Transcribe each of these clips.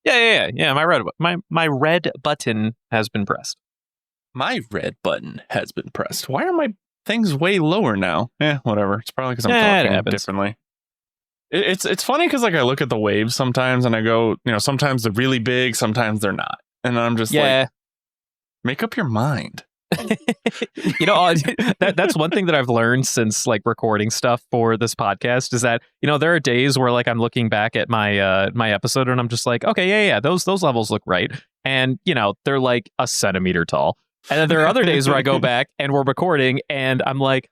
Yeah. My red button has been pressed. My red button has been pressed. Why are my things way lower now? Whatever. It's probably because I'm talking differently. It's funny because like I look at the waves sometimes and I go, sometimes they're really big, sometimes they're not, and I'm just like, make up your mind. That's one thing that I've learned since like recording stuff for this podcast is that there are days where like I'm looking back at my my episode and I'm just like, okay, yeah, those levels look right, and they're like a centimeter tall, and then there are other days where I go back and we're recording and I'm like,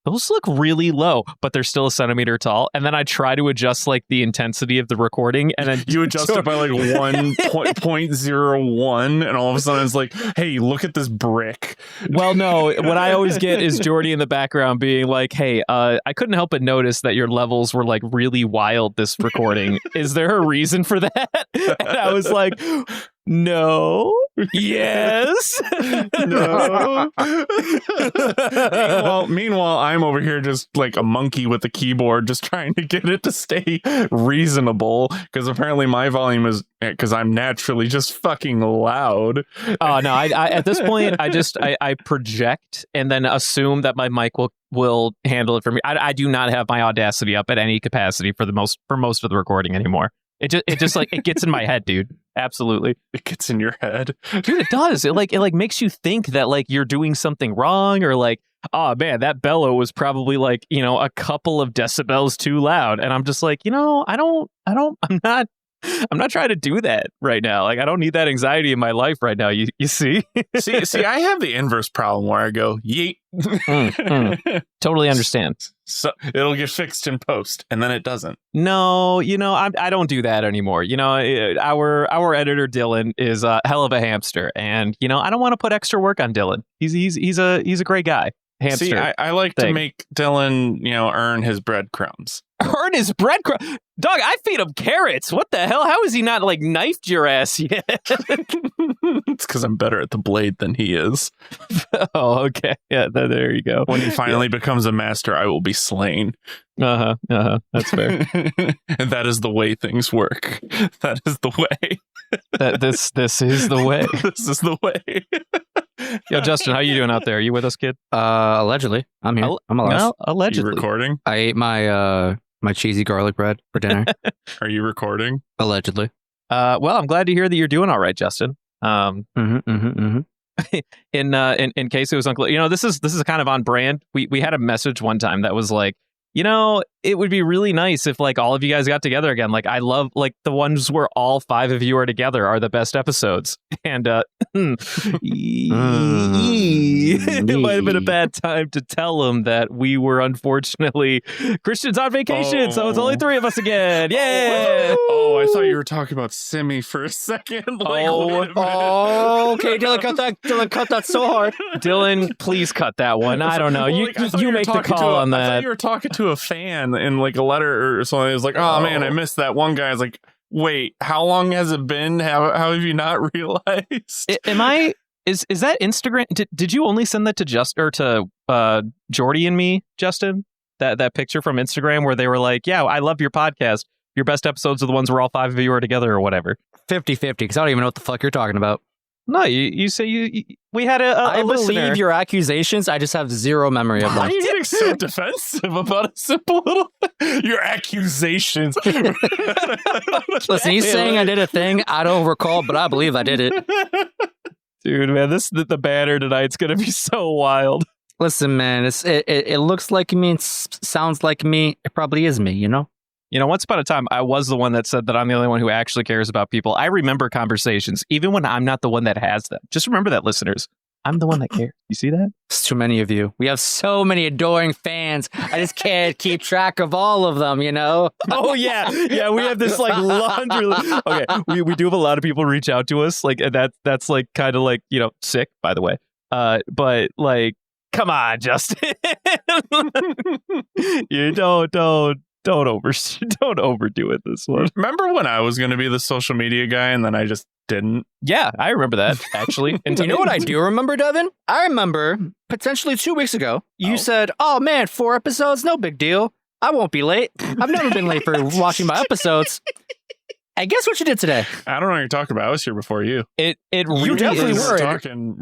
those look really low, but they're still a centimeter tall. And then I try to adjust like the intensity of the recording, and then you adjust it by like 1.01, and all of a sudden it's like, hey, look at this brick. Well, no, what I always get is Jordy in the background being like, hey, I couldn't help but notice that your levels were like really wild this recording. Is there a reason for that? And I was like, no. Yes. No. Meanwhile, I'm over here just like a monkey with a keyboard, just trying to get it to stay reasonable, because apparently my volume is, because I'm naturally just fucking loud. Oh no! I at this point I project and then assume that my mic will handle it for me. I do not have my Audacity up at any capacity for most of the recording anymore. It just like it gets in my head, dude. Absolutely. It gets in your head. Dude, it does. It makes you think that like you're doing something wrong, or like, oh man, that bellow was probably like, a couple of decibels too loud. And I'm just like, I'm not trying to do that right now. Like, I don't need that anxiety in my life right now. You see? see, I have the inverse problem where I go, yeet. Totally understand. So it'll get fixed in post, and then it doesn't. No, I don't do that anymore. Our editor Dylan is a hell of a hamster, and I don't want to put extra work on Dylan. He's a great guy. Hamster. See, I like to make Dylan, earn his breadcrumbs. Earn his breadcrumbs? Dog, I feed him carrots. What the hell? How has he not like knifed your ass yet? It's because I'm better at the blade than he is. Oh, okay. Yeah, there you go. When he finally becomes a master, I will be slain. That's fair. And that is the way things work. That is the way. This is the way. This is the way. Yo, Justin, how you doing out there? Are you with us, kid? Allegedly. I'm here. I'm alive. Well, allegedly. You recording? I ate my cheesy garlic bread for dinner. Are you recording? Allegedly. Well, I'm glad to hear that you're doing all right, Justin. In case it was unclear, this is kind of on brand. We had a message one time that was like, it would be really nice if like all of you guys got together again. Like I love like the ones where all 5 of you are together are the best episodes. And it might have been a bad time to tell them that we were unfortunately Christians on vacation, so it's only 3 of us again. Yeah. Oh, I thought you were talking about Simi for a second. Like, okay, Dylan cut that so hard. Dylan, please cut that one. I don't know. You make the call on that. I thought you were talking to a fan in like a letter or something. It was like, oh man, I missed that one guy. I was like, wait, how long has it been? How have you not realized? Is that Instagram? Did you only send that to Jordy and me, Justin? That picture from Instagram where they were like, yeah, I love your podcast. Your best episodes are the ones where all 5 of you are together or whatever. 50-50, because I don't even know what the fuck you're talking about. No, you say we had a listener. I believe your accusations. I just have zero memory of them. Why are you getting so defensive about a simple little your accusations? Listen, he's saying I did a thing I don't recall, but I believe I did it. Dude, man, the banner tonight's gonna be so wild. Listen, man, it looks like me, it sounds like me. It probably is me, Once upon a time, I was the one that said that I'm the only one who actually cares about people. I remember conversations, even when I'm not the one that has them. Just remember that, listeners. I'm the one that cares. You see that? It's too many of you. We have so many adoring fans. I just can't keep track of all of them, Oh, yeah. Yeah, we have this, like, laundry. Okay, we do have a lot of people reach out to us. Like, that's like, kind of like, sick, by the way. But, like, come on, Justin. You don't overdo it this one. Remember when I was going to be the social media guy and then I just didn't? Yeah, I remember that, actually. You know what I do remember, Devin? I remember potentially 2 weeks ago, you said, oh man, 4 episodes, no big deal. I won't be late. I've never been late for watching my episodes. And guess what you did today? I don't know what you're talking about. I was here before you. It really You definitely is. were.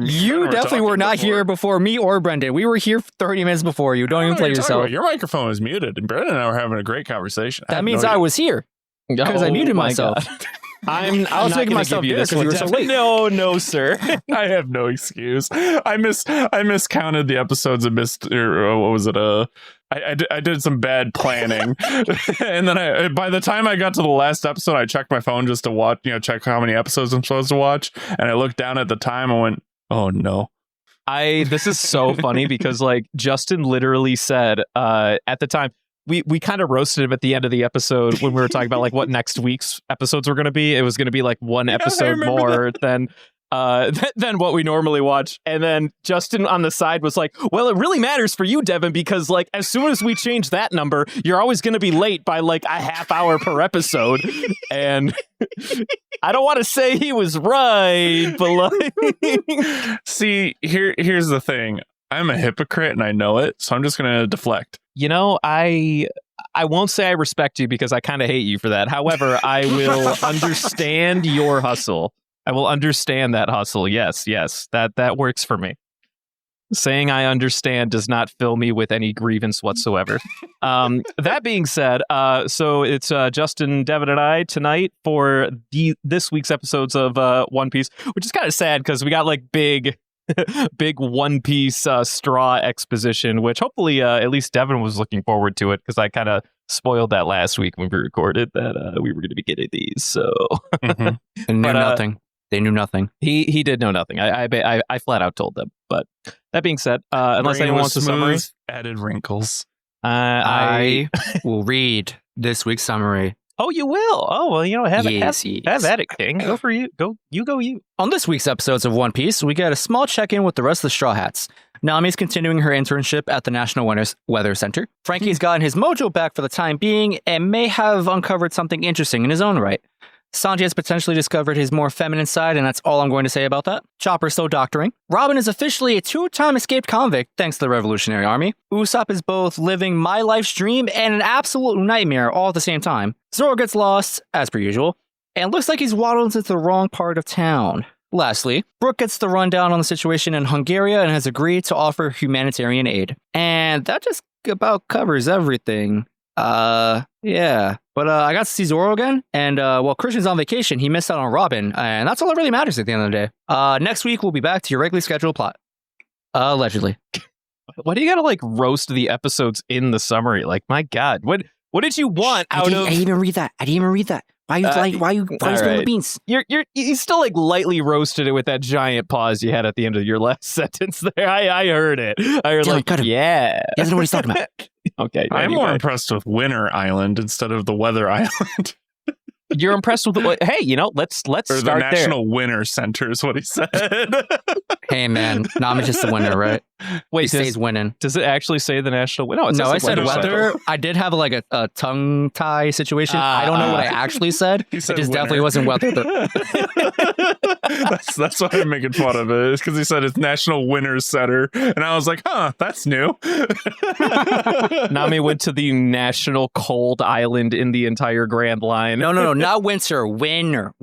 You definitely were not here before me or Brendan. We were here 30 minutes before you. Don't even play yourself. Your microphone was muted, and Brendan and I were having a great conversation. That means I was here because I muted myself. I was making myself do this because you were so late. No, sir. I have no excuse. I miscounted the episodes and what was it? I did some bad planning, and then by the time I got to the last episode, I checked my phone just to watch, check how many episodes I'm supposed to watch, and I looked down at the time and went, "Oh no." This is so funny because like Justin literally said at the time. We kind of roasted him at the end of the episode when we were talking about like what next week's episodes were going to be. It was going to be like one episode more than what we normally watch. And then Justin on the side was like, well, it really matters for you, Devin, because like as soon as we change that number, you're always going to be late by like a half hour per episode. And I don't want to say he was right, but like, see, here's the thing. I'm a hypocrite and I know it, so I'm just going to deflect. I won't say I respect you because I kind of hate you for that. However, I will understand your hustle. I will understand that hustle. Yes, that works for me. Saying I understand does not fill me with any grievance whatsoever. That being said, so it's Justin, Devin, and I tonight for this week's episodes of One Piece, which is kind of sad because we got like big One Piece straw exposition, which hopefully at least Devin was looking forward to it because I kind of spoiled that last week when we recorded that we were going to be getting these. So and knew nothing. They knew nothing. He did know nothing. I flat out told them. But that being said, unless anyone wants a summary, added wrinkles. I will read this week's summary. Oh, you will? Oh, well, have at it, King. Go for you. Go you. On this week's episodes of One Piece, we get a small check-in with the rest of the Straw Hats. Nami's continuing her internship at the National Weather Center. Frankie's gotten his mojo back for the time being and may have uncovered something interesting in his own right. Sanji has potentially discovered his more feminine side, and that's all I'm going to say about that. Chopper's still doctoring. Robin is officially a 2-time escaped convict thanks to the Revolutionary Army. Usopp is both living my life's dream and an absolute nightmare all at the same time. Zoro gets lost, as per usual, and looks like he's waddled into the wrong part of town. Lastly, Brooke gets the rundown on the situation in Hungary and has agreed to offer humanitarian aid. And that just about covers everything. Yeah. But I got to see Zoro again, and while Christian's on vacation, he missed out on Robin, and that's all that really matters at the end of the day. Next week, we'll be back to your regularly scheduled plot. Allegedly. Why do you gotta, like, roast the episodes in the summary? Like, my God, what did you want out of... I didn't even read that. Why you spilling the beans? You still like lightly roasted it with that giant pause you had at the end of your last sentence there. I heard it. I heard yeah. He doesn't know what he's talking about. Okay. I'm more impressed with Winter Island instead of the Weather Island. You're impressed with hey, let's start there. The National Winter Center is what he said. Hey man, Nami's just the winner, right? Wait, he stays winning. Does it actually say the National Winter? No, I said weather. I did have like a tongue tie situation. I don't know what I actually said. It just winter. Definitely wasn't weather. That's why I'm making fun of it. It's because he said it's National Winter Center, and I was like, that's new. Nami went to the national cold island in the entire Grand Line. No, not winter. Winner.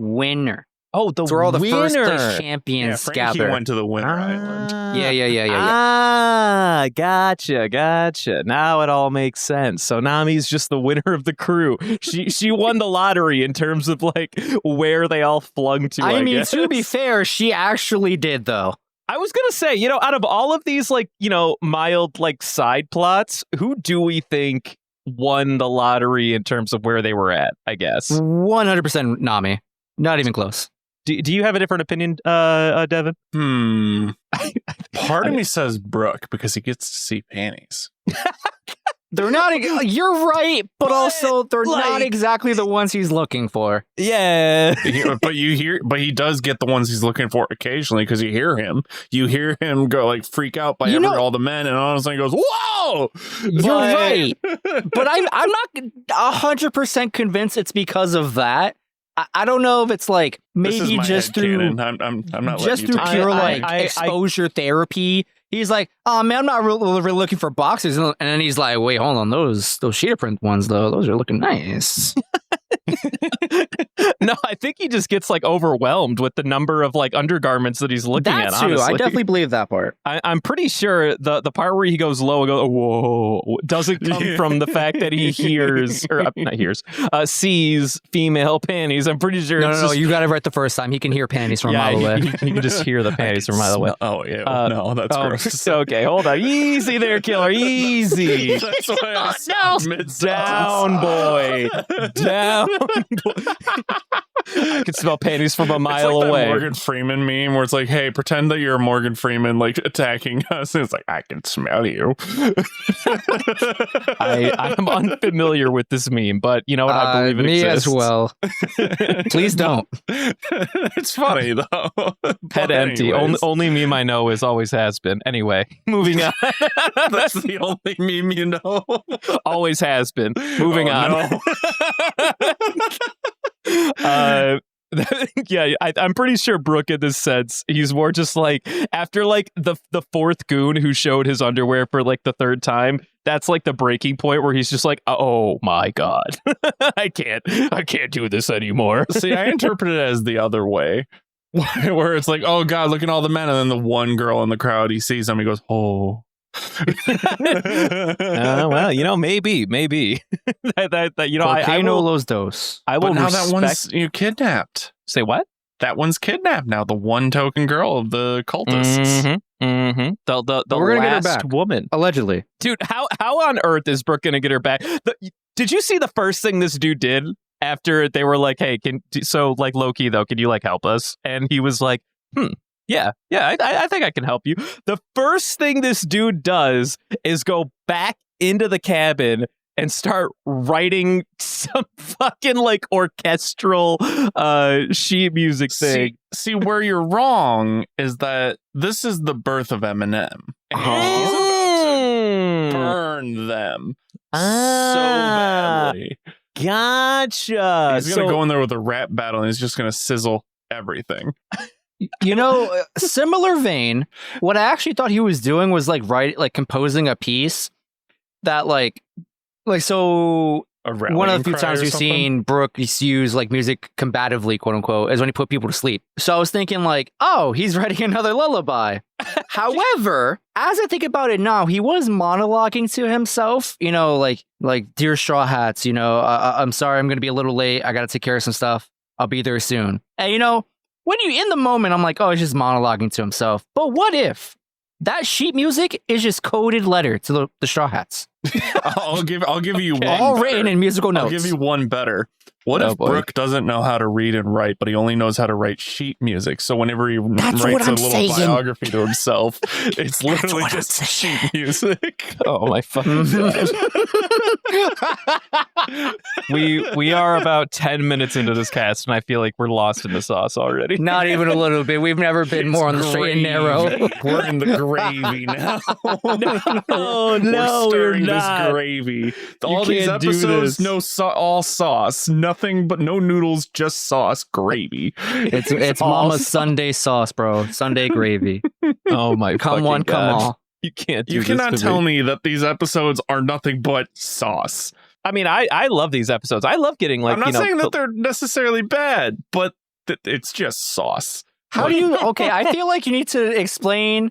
Oh, the where all the winner. First place champions gather. He went to the Winter Island. Yeah. Gotcha. Now it all makes sense. So Nami's just the winner of the crew. She won the lottery in terms of like where they all flung to. I mean, guess. To be fair, she actually did though. I was gonna say, out of all of these like mild like side plots, who do we think won the lottery in terms of where they were at? I guess 100% Nami. Not even close. Do you have a different opinion, Devin? Part of me says Brooke because he gets to see panties. They're not. You're right, but also they're not exactly the ones he's looking for. Yeah, but he does get the ones he's looking for occasionally because you hear him go like freak out by all the men, and all of a sudden he goes, "Whoa!" You're right, but I'm not 100% convinced it's because of that. I don't know if it's like maybe just through I'm not just through pure exposure therapy. He's like, oh man, I'm not really looking for boxers, and then he's like, wait, hold on, those cheetah print ones though, those are looking nice. No, I think he just gets like overwhelmed with the number of like undergarments that he's looking at. That's true. Honestly. I definitely believe that part. I'm pretty sure the part where he goes low and goes, whoa, doesn't come from the fact that he hears, or not hears, sees female panties. I'm pretty sure No, you got it right the first time. He can hear panties from a mile away. You can just hear the panties from a mile away. Oh, yeah. No, that's gross. Okay, hold on. Easy there, killer. Easy. That's why I Down, boy. Down, boy. I can smell panties from a mile like away. That Morgan Freeman meme where it's like, hey, pretend that you're Morgan Freeman like attacking us. And it's like, I can smell you. I am unfamiliar with this meme, but you know what? I believe it me exists. as well. Please don't. It's funny though. Head empty. Only meme I know is always has been. Anyway, moving on. That's the only meme you know. Always has been. Moving on. No. Yeah, I'm pretty sure Brooke in this sense, he's more just like after like the fourth goon who showed his underwear for like the third time. That's like the breaking point where he's just like, oh my god, I can't do this anymore. See, I interpret it as the other way, where it's like, oh god, look at all the men, and then the one girl in the crowd, he sees them, he goes, oh. Well, you know, maybe that you know, I will los dos. I will but now respect... that one's kidnapped. Say what? That one's kidnapped now. The one token girl of the cultists. The We're gonna get her last back. woman, Allegedly. dude. How on earth is Brooke gonna get her back? Did you see the first thing this dude did after they were like, hey, like Loki though, can you like help us? And he was like, Yeah, I think I can help you. The first thing this dude does is go back into the cabin and start writing some fucking like orchestral sheet music thing. See, where you're wrong is that this is the birth of Eminem. And he's about to burn them so badly. Gotcha. He's going to go in there with a rap battle and he's just going to sizzle everything. You know, similar vein, what I actually thought he was doing was like composing a piece that like so one of the few times we've seen Brooke use like music combatively, quote unquote, is when he put people to sleep. So I was thinking like, oh, he's writing another lullaby. However, as I think about it now, he was monologuing to himself, you know, like Dear Straw Hats, you know, I'm sorry, I'm going to be a little late. I got to take care of some stuff. I'll be there soon. And you know, when you in the moment, I'm like, oh, he's just monologuing to himself. But what if that sheet music is just coded letter to the Straw Hats? I'll give you one. All written in musical notes. I'll give you one better. What if Brooke doesn't know how to read and write, but he only knows how to write sheet music? So whenever he writes a little biography to himself, it's literally just sheet music. Oh my fucking god. We are about 10 minutes into this cast, and I feel like we're lost in the sauce already. Not even a little bit. We've never been more on the straight and narrow. We're in the gravy now. No, we're not. This gravy. All these episodes, all sauce. Nothing but no noodles, just sauce, gravy. It's Mama's Sunday sauce, bro. Sunday gravy. Oh my come one, God. come all. You can't. You cannot tell me that these episodes are nothing but sauce. I mean, I love these episodes. I love getting like. I'm not saying that they're necessarily bad, but it's just sauce. How do you? Okay, I feel like you need to explain.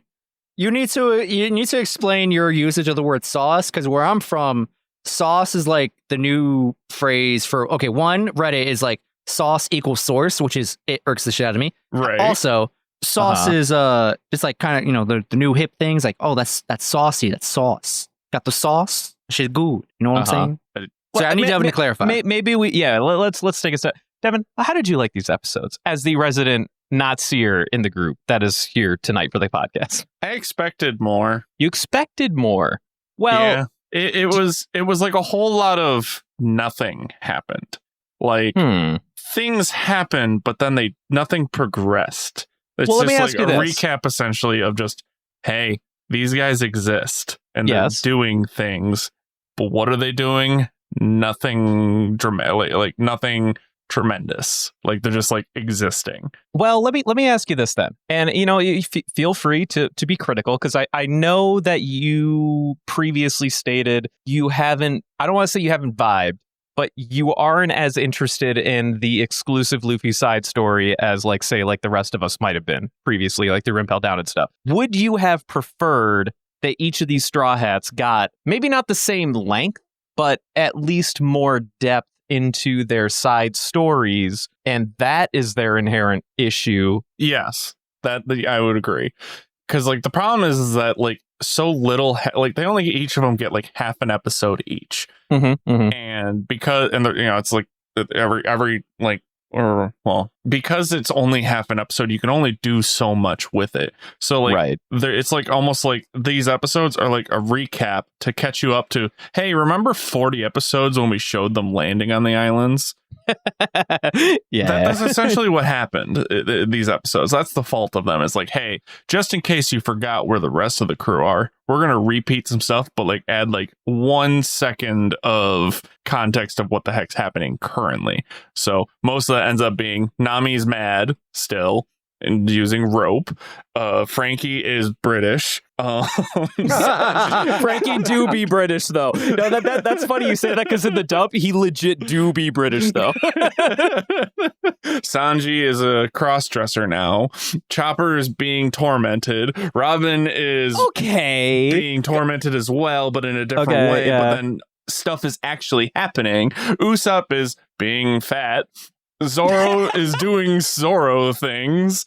You need to explain your usage of the word sauce, because where I'm from, sauce is like the new phrase for, okay, one, Reddit is like sauce equals source, which is, it irks the shit out of me. Right. Also, sauce is just like kind of, you know, the new hip things like, oh, that's saucy, that's sauce. Got the sauce, shit good. You know what I'm saying? So I need Devin to clarify. Maybe let's take a step. Devin, how did you like these episodes as the resident not seer in the group that is here tonight for the podcast? I expected more. You expected more. Well, yeah. It was like a whole lot of nothing happened. Like things happened, but then nothing progressed. It's well, let me just ask like you a this. recap essentially of just, hey, these guys exist and they're doing things, but what are they doing? Nothing dramatic, like nothing tremendous. Like they're just like existing. Well, let me ask you this then, and you know, you feel free to be critical, because I know that you previously stated you haven't. I don't want to say you haven't vibed, but you aren't as interested in the exclusive Luffy side story as, like, say, like the rest of us might have been previously, like through Impel Down and stuff. Would you have preferred that each of these Straw Hats got maybe not the same length, but at least more depth into their side stories, and that is their inherent issue? Yes, I would agree. Because, like, the problem is that, like, so little, like, they only each of them get like half an episode each. And because, and you know, it's like every like, or well, because it's only half an episode, you can only do so much with it. So, like, it's like almost like these episodes are like a recap to catch you up to, hey, remember 40 episodes when we showed them landing on the islands? That's essentially what happened. These episodes, that's the fault of them. It's like, hey, just in case you forgot where the rest of the crew are, we're gonna repeat some stuff, but like add like 1 second of context of what the heck's happening currently. So most of that ends up being Nami's mad still and using rope. Frankie is British. Frankie do be British though. No, that's funny you say that, because in the dub he legit do be British though. Sanji is a cross-dresser now. Chopper is being tormented. Robin is being tormented as well, but in a different way. Yeah. But then stuff is actually happening. Usopp is being fat. Zoro is doing Zoro things,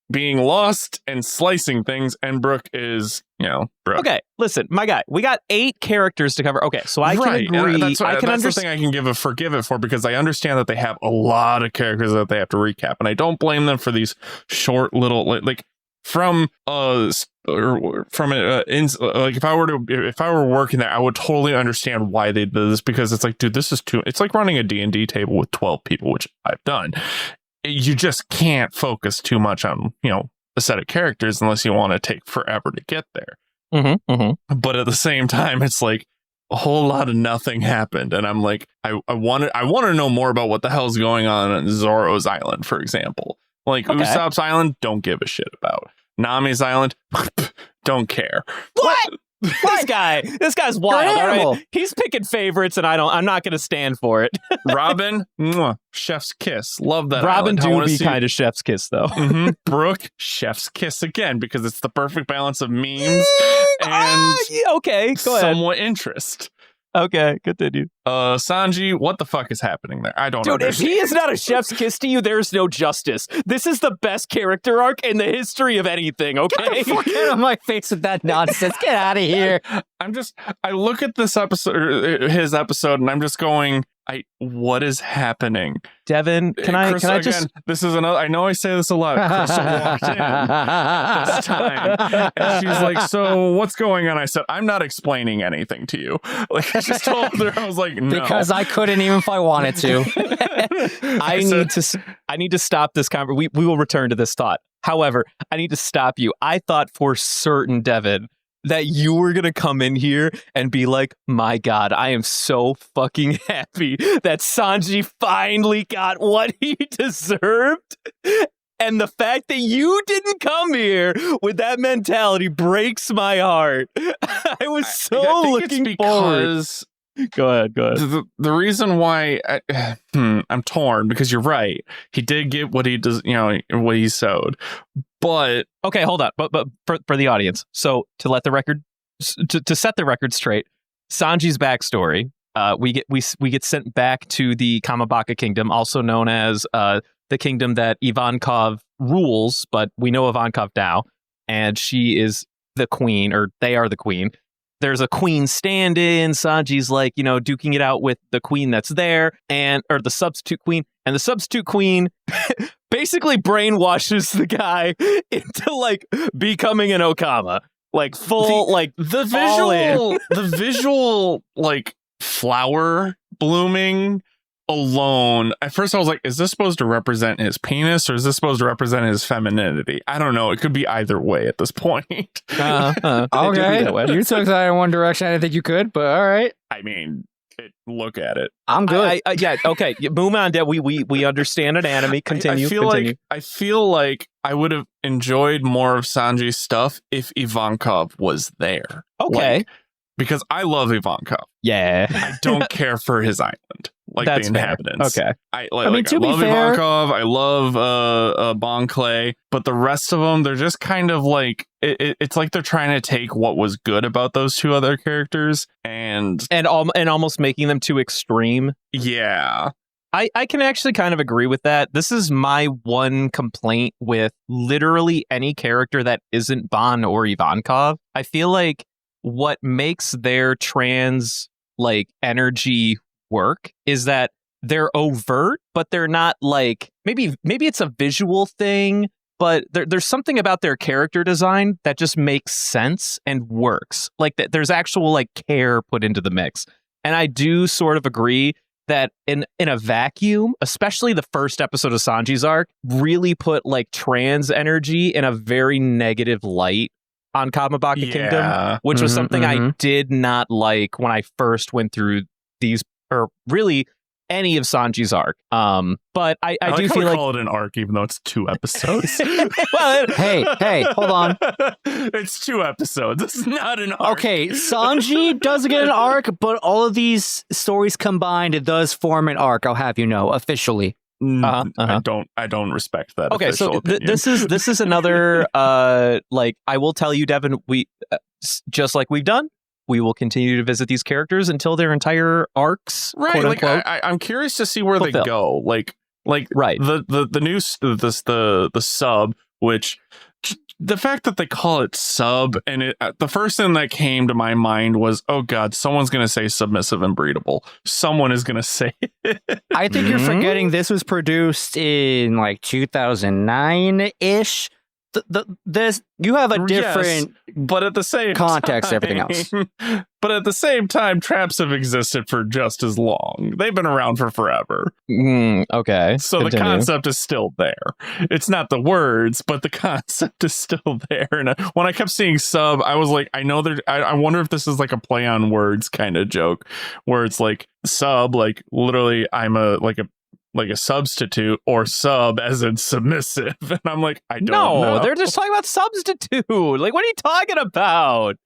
being lost and slicing things, and Brook is, you know, Brook. Okay, listen, my guy, we got 8 characters to cover. Okay, so I can agree. That's the thing I can forgive it for, because I understand that they have a lot of characters that they have to recap, and I don't blame them for these short little like from like if I were working there, I would totally understand why they did this, because it's like, dude, this is too, it's like running a D&D table with 12 people, which I've done. You just can't focus too much on, you know, a set of characters unless you want to take forever to get there. But at the same time, it's like a whole lot of nothing happened, and I'm like, I want to know more about what the hell's going on Zoro's island, for example. Like, Usopp's island, don't give a shit about. Nami's island, don't care. What? This guy's wild. All right? He's picking favorites, and I'm not going to stand for it. Robin, chef's kiss. Love that. Robin do be kind of chef's kiss though. Brooke, chef's kiss again, because it's the perfect balance of memes and somewhat interest. Okay, continue. Sanji, what the fuck is happening there? I don't understand. If he is not a chef's kiss to you, there's no justice. This is the best character arc in the history of anything, okay? Get the fuck out of my face with that nonsense. Get out of here. I look at this episode, his episode, and I'm just going, what is happening? Devin, can I just... This is another... I know I say this a lot. Chris walked in this time, and she's like, so what's going on? I said, I'm not explaining anything to you. Like, I just told her, I was like, no. Because I couldn't even if I wanted to. I need to stop this conversation. We will return to this thought. However, I need to stop you. I thought for certain, Devin, that you were going to come in here and be like, my God, I am so fucking happy that Sanji finally got what he deserved. And the fact that you didn't come here with that mentality breaks my heart. I was looking forward. Go ahead. The reason why I'm torn, because you're right. He did get what he does, you know, what he sowed. But okay, hold on. But for the audience, so to let the record to set the record straight, Sanji's backstory, we get sent back to the Kamabaka Kingdom, also known as the kingdom that Ivankov rules, but we know Ivankov now, and she is the queen, or they are the queen. There's a queen stand-in. Sanji's like, you know, duking it out with the queen that's there, or the substitute queen. And the substitute queen basically brainwashes the guy into like becoming an Okama. Like full, the visual like flower blooming alone. At first I was like, is this supposed to represent his penis, or is this supposed to represent his femininity? I don't know. It could be either way at this point. Okay. You took that in one direction. I didn't think you could, but all right. I mean, look at it. I'm good. Yeah. Okay. Move on. We understand an anime. Continue. I feel like I would have enjoyed more of Sanji's stuff if Ivankov was there. Okay. Because I love Ivankov. Yeah. I don't care for his island. like That's the inhabitants. Okay. I to be love fair, Ivankov. I love Bon Clay, but the rest of them, they're just kind of like it's like they're trying to take what was good about those two other characters and almost making them too extreme. Yeah. I can actually kind of agree with that. This is my one complaint with literally any character that isn't Bon or Ivankov. I feel like what makes their trans like energy work is that they're overt, but they're not like maybe it's a visual thing, but there's something about their character design that just makes sense and works. Like that there's actual like care put into the mix. And I do sort of agree that in a vacuum, especially the first episode of Sanji's arc, really put like trans energy in a very negative light on Kamabaka Kingdom, which was something I did not like when I first went through these, or really any of Sanji's arc. But I do feel like call it an arc, even though it's 2 episodes. Well, hey, hold on. It's 2 episodes. It's not an arc. Okay, Sanji does get an arc, but all of these stories combined, it does form an arc. I'll have you know, officially. I don't respect that. Okay, so this is another like I will tell you, Devin. We just like we've done. We will continue to visit these characters until their entire arcs, right? Quote, like unquote, I'm curious to see where they go. Like right. The new the sub, which the fact that they call it sub, and it the first thing that came to my mind was, oh god, someone's gonna say submissive and breedable. Someone is gonna say it. I think you're forgetting this was produced in like 2009-ish. This you have a different, but at the same context, time, everything else. But at the same time, traps have existed for just as long. They've been around for forever. Okay, so continue. The concept is still there. It's not the words, but the concept is still there. And when I kept seeing sub, I was like, I know there. I wonder if this is like a play on words kind of joke, where it's like sub, like literally, I'm a substitute, or sub as in submissive. And I'm like, I don't know. They're just talking about substitute. Like, what are you talking about?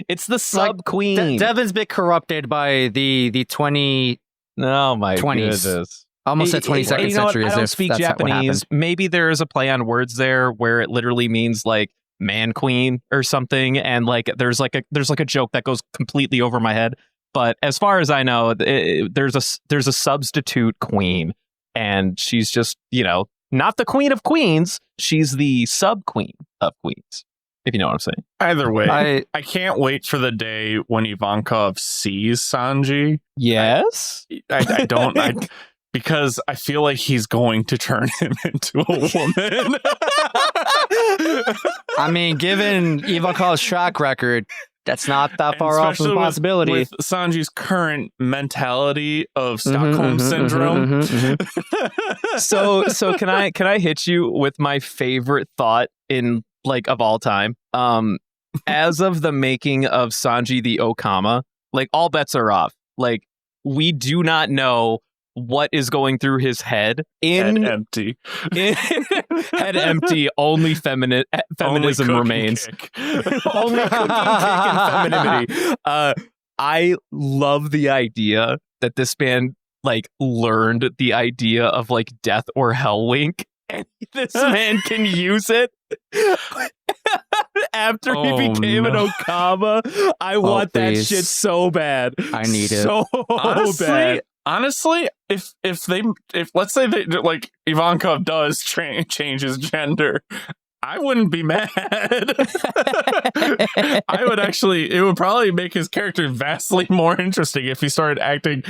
It's the sub queen. Devin's been corrupted by the 20. Oh my 20s. Goodness. Almost at 22nd century. I don't speak Japanese. Maybe there is a play on words there where it literally means like man queen or something, and like there's like a joke that goes completely over my head. But as far as I know, there's a substitute queen. And she's just, not the queen of queens. She's the sub-queen of queens, if you know what I'm saying. Either way, I can't wait for the day when Ivankov sees Sanji. Yes? I don't, because I feel like he's going to turn him into a woman. I mean, given Ivankov's track record, that's not that far off of a possibility. With Sanji's current mentality of Stockholm syndrome. So can I hit you with my favorite thought in like of all time? As of the making of Sanji the Okama, like all bets are off. Like we do not know what is going through his head. Head empty. Head empty. Only feminism remains. Only cooking kick and femininity. I love the idea that this man like learned the idea of like death or hell wink, and this man can use it after he became an Okama. I want that shit so bad. I need it so bad. Honestly, if let's say they like Ivankov does change his gender, I wouldn't be mad. I would actually, it would probably make his character vastly more interesting if he started acting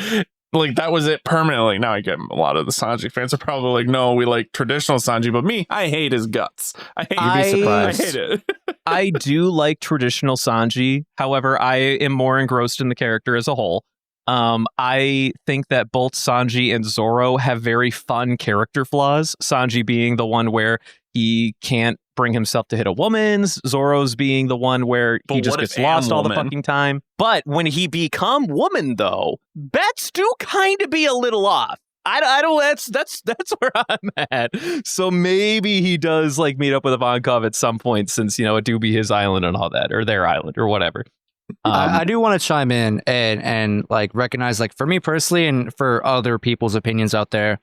like that was it permanently. Now I get a lot of the Sanji fans are probably like, no, we like traditional Sanji, but me, I hate his guts. I hate it. I do like traditional Sanji. However, I am more engrossed in the character as a whole. I think that both Sanji and Zoro have very fun character flaws. Sanji being the one where he can't bring himself to hit a woman. Zoro's being the one where he just gets lost all the fucking time. But when he become woman, though, bets do kind of be a little off. I don't. That's where I'm at. So maybe he does like meet up with Ivankov at some point, since it do be his island and all that, or their island, or whatever. I do want to chime in and like recognize, like, for me personally and for other people's opinions out there,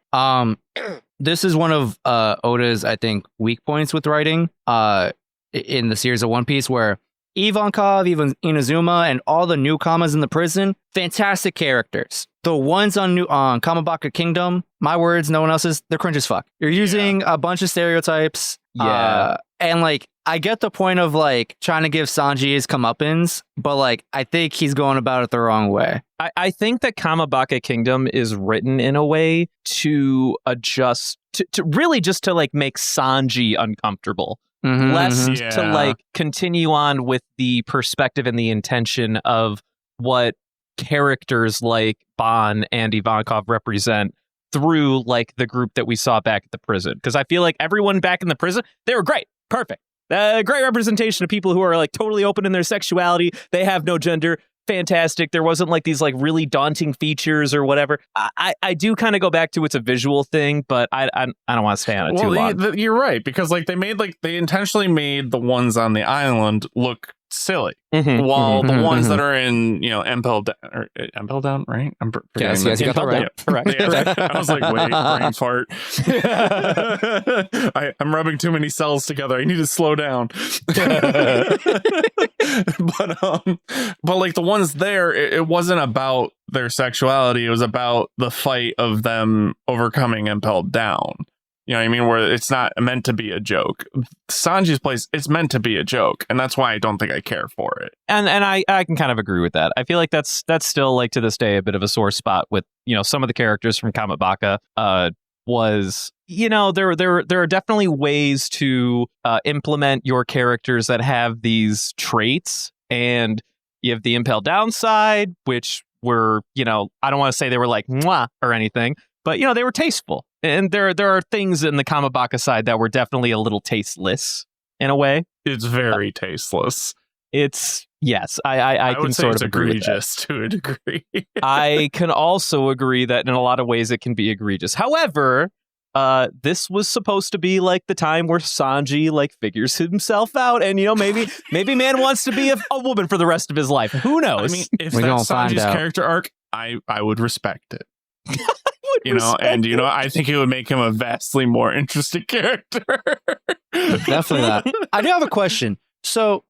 this is one of Oda's, I think, weak points with writing in the series of One Piece, where Ivankov, even Inazuma, and all the Newkamas in the prison, fantastic characters. The ones on Kamabaka Kingdom, my words, no one else's, they're cringe as fuck. You're using a bunch of stereotypes. And like, I get the point of like trying to give Sanji his comeuppance, but like, I think he's going about it the wrong way. I think that Kamabaka Kingdom is written in a way to adjust, to really just to like make Sanji uncomfortable. Less to like continue on with the perspective and the intention of what characters like Bon and Ivankov represent through like the group that we saw back at the prison. Because I feel like everyone back in the prison, they were great. Perfect. Great representation of people who are like totally open in their sexuality. They have no gender. Fantastic. There wasn't like these like really daunting features or whatever. I do kind of go back to it's a visual thing, but I don't want to stay on it too long. You're right, because like they intentionally made the ones on the island look silly, while the ones that are in Impel Down, right? I'm yes, you got that right. Correct. Yeah, right. I was like, wait, brain fart. I'm rubbing too many cells together. I need to slow down. But like the ones there, it wasn't about their sexuality. It was about the fight of them overcoming Impelled Down. You know what I mean? Where it's not meant to be a joke. Sanji's place, it's meant to be a joke, and that's why I don't think I care for it. And I can kind of agree with that. I feel like that's still like to this day a bit of a sore spot with some of the characters from Kamabaka. Was there are definitely ways to implement your characters that have these traits, and you have the Impel Down side, which were I don't want to say they were like mwah or anything, but they were tasteful. And there are things in the Kamabaka side that were definitely a little tasteless in a way. It's very tasteless. It's yes, I can sort of agree egregious to a degree. I can also agree that in a lot of ways it can be egregious. However, this was supposed to be like the time where Sanji like figures himself out, and maybe man wants to be a woman for the rest of his life. Who knows? I mean, if that's Sanji's character arc, I would respect it. I think it would make him a vastly more interesting character. Definitely not. I do have a question. So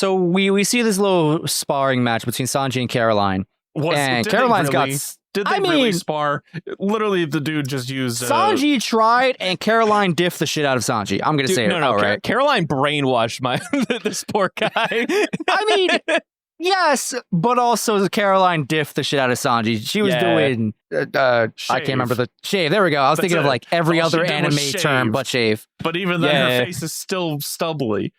we see this little sparring match between Sanji and Caroline. Caroline's Did they really spar? Literally, the dude just used... Sanji tried, and Caroline diffed the shit out of Sanji. I'm going to say it. No, right? Caroline brainwashed this poor guy. I mean... Yes, but also Caroline diffed the shit out of Sanji. She was doing, I can't remember the shave. There we go. I was thinking of like every other anime term but shave. But even then, her face is still stubbly.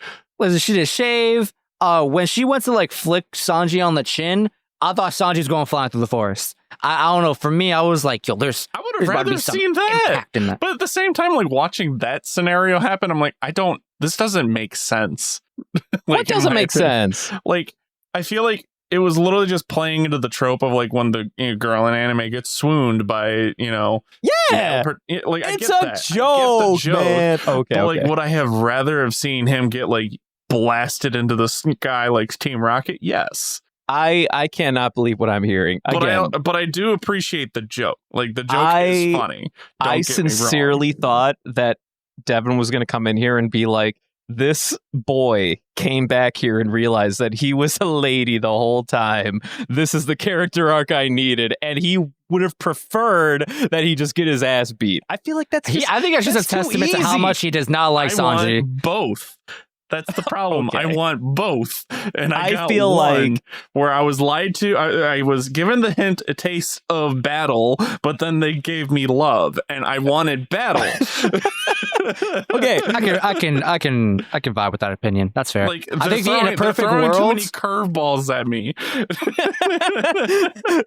She did shave. When she went to like flick Sanji on the chin, I thought Sanji was going flying through the forest. I don't know. For me, I was like, I would have rather seen that. But at the same time, like watching that scenario happen, I'm like, this doesn't make sense. What doesn't make sense? Like, I feel like it was literally just playing into the trope of like when the girl in anime gets swooned by, like it's a joke, man. Okay, but like, would I have rather have seen him get like blasted into the sky like Team Rocket? Yes. I cannot believe what I'm hearing. But I do appreciate the joke. Like the joke is funny. I sincerely thought that Devin was going to come in here and be like, this boy came back here and realized that he was a lady the whole time. This is the character arc I needed, and he would have preferred that he just get his ass beat. I feel like I think that's just a testament to how much he does not like Sanji. Want both. That's the problem. Okay. I want both, and I got feel one like where I was lied to. I was given the hint, a taste of battle, but then they gave me love, and I wanted battle. Okay, I can vibe with that opinion. That's fair. Like, I think in a perfect world, too many curveballs at me.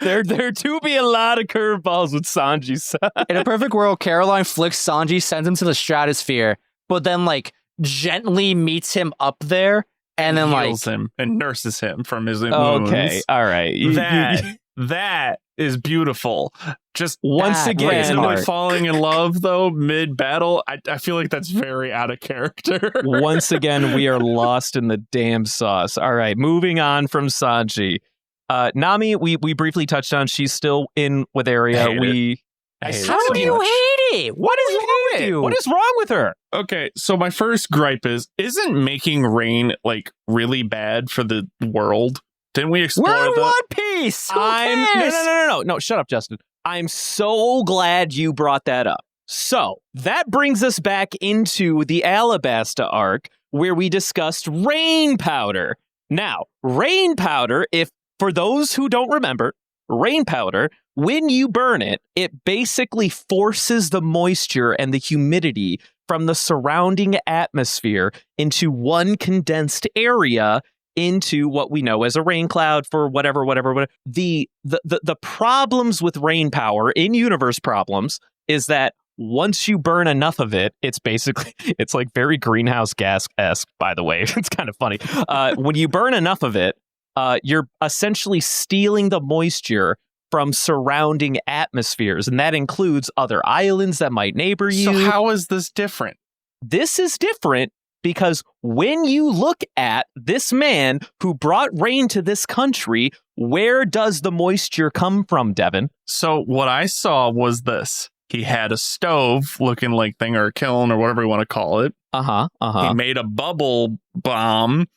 there do be a lot of curveballs with Sanji's side. In a perfect world, Caroline flicks Sanji, sends him to the stratosphere, but then like gently meets him up there, and then heals him and nurses him from his wounds. Okay, all right. That is beautiful. Just once again, falling in love though mid battle. I feel like that's very out of character. Once again, we are lost in the damn sauce. All right, moving on from Sanji. Nami, we briefly touched on. She's still in with Area. How do you hate it? What is wrong with you? What is wrong with her? Okay, so my first gripe isn't making rain like really bad for the world? Didn't we explore We're in that? One Piece. Who cares? No, shut up, Justin. I'm so glad you brought that up. So that brings us back into the Alabasta arc where we discussed rain powder. Now, rain powder, if for those who don't remember, rain powder, when you burn it, it basically forces the moisture and the humidity from the surrounding atmosphere into one condensed area into what we know as a rain cloud for whatever. The problems with rain power in universe problems is that once you burn enough of it, it's like very greenhouse gas-esque, by the way. It's kind of funny. When you burn enough of it, you're essentially stealing the moisture from surrounding atmospheres, and that includes other islands that might neighbor you. So how is this different? This is different because when you look at this man who brought rain to this country, where does the moisture come from, Devin? So what I saw was this. He had a stove looking like thing, or a kiln, or whatever you want to call it. He made a bubble bomb.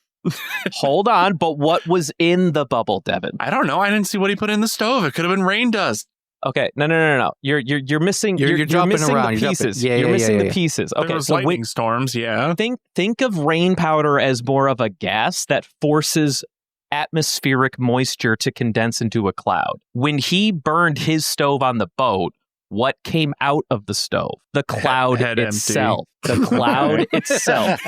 Hold on, but what was in the bubble, Devin? I don't know. I didn't see what he put in the stove. It could have been rain dust. Okay, no. You're missing. You're missing around. the pieces. You're missing the pieces. Okay, there was so lightning storms. Yeah. Think of rain powder as more of a gas that forces atmospheric moisture to condense into a cloud. When he burned his stove on the boat, what came out of the stove? The cloud itself. The cloud itself.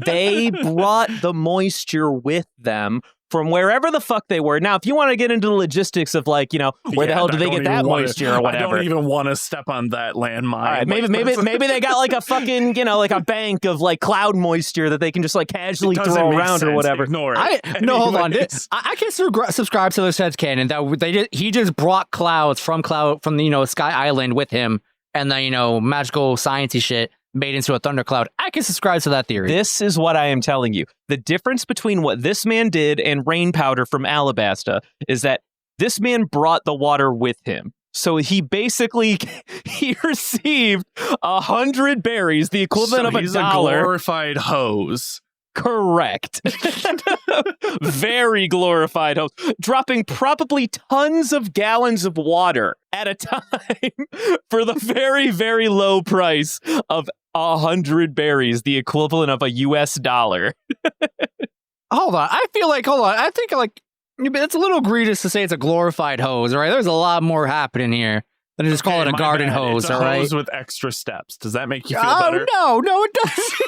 They brought the moisture with them from wherever the fuck they were. Now, if you want to get into the logistics of where the hell do they get that moisture or whatever? I don't even want to step on that landmine. All right, maybe they got like a fucking, like a bank of like cloud moisture that they can just like casually throw around or whatever. Ignore it. No, hold on. I can subscribe to this headcanon that he just brought clouds from the Sky Island with him, and the magical sciencey shit made into a thundercloud. I can subscribe to that theory. This is what I am telling you. The difference between what this man did and rain powder from Alabasta is that this man brought the water with him. So he received 100 berries, the equivalent of $1. He's a glorified hose. Correct. Very glorified hose. Dropping probably tons of gallons of water at a time for the very, very low price of 100 berries, the equivalent of $1. Hold on. I think it's a little egregious to say it's a glorified hose, all right? There's a lot more happening here than just call it a garden hose, it's a all right? Hose with extra steps. Does that make you feel better? No, it doesn't.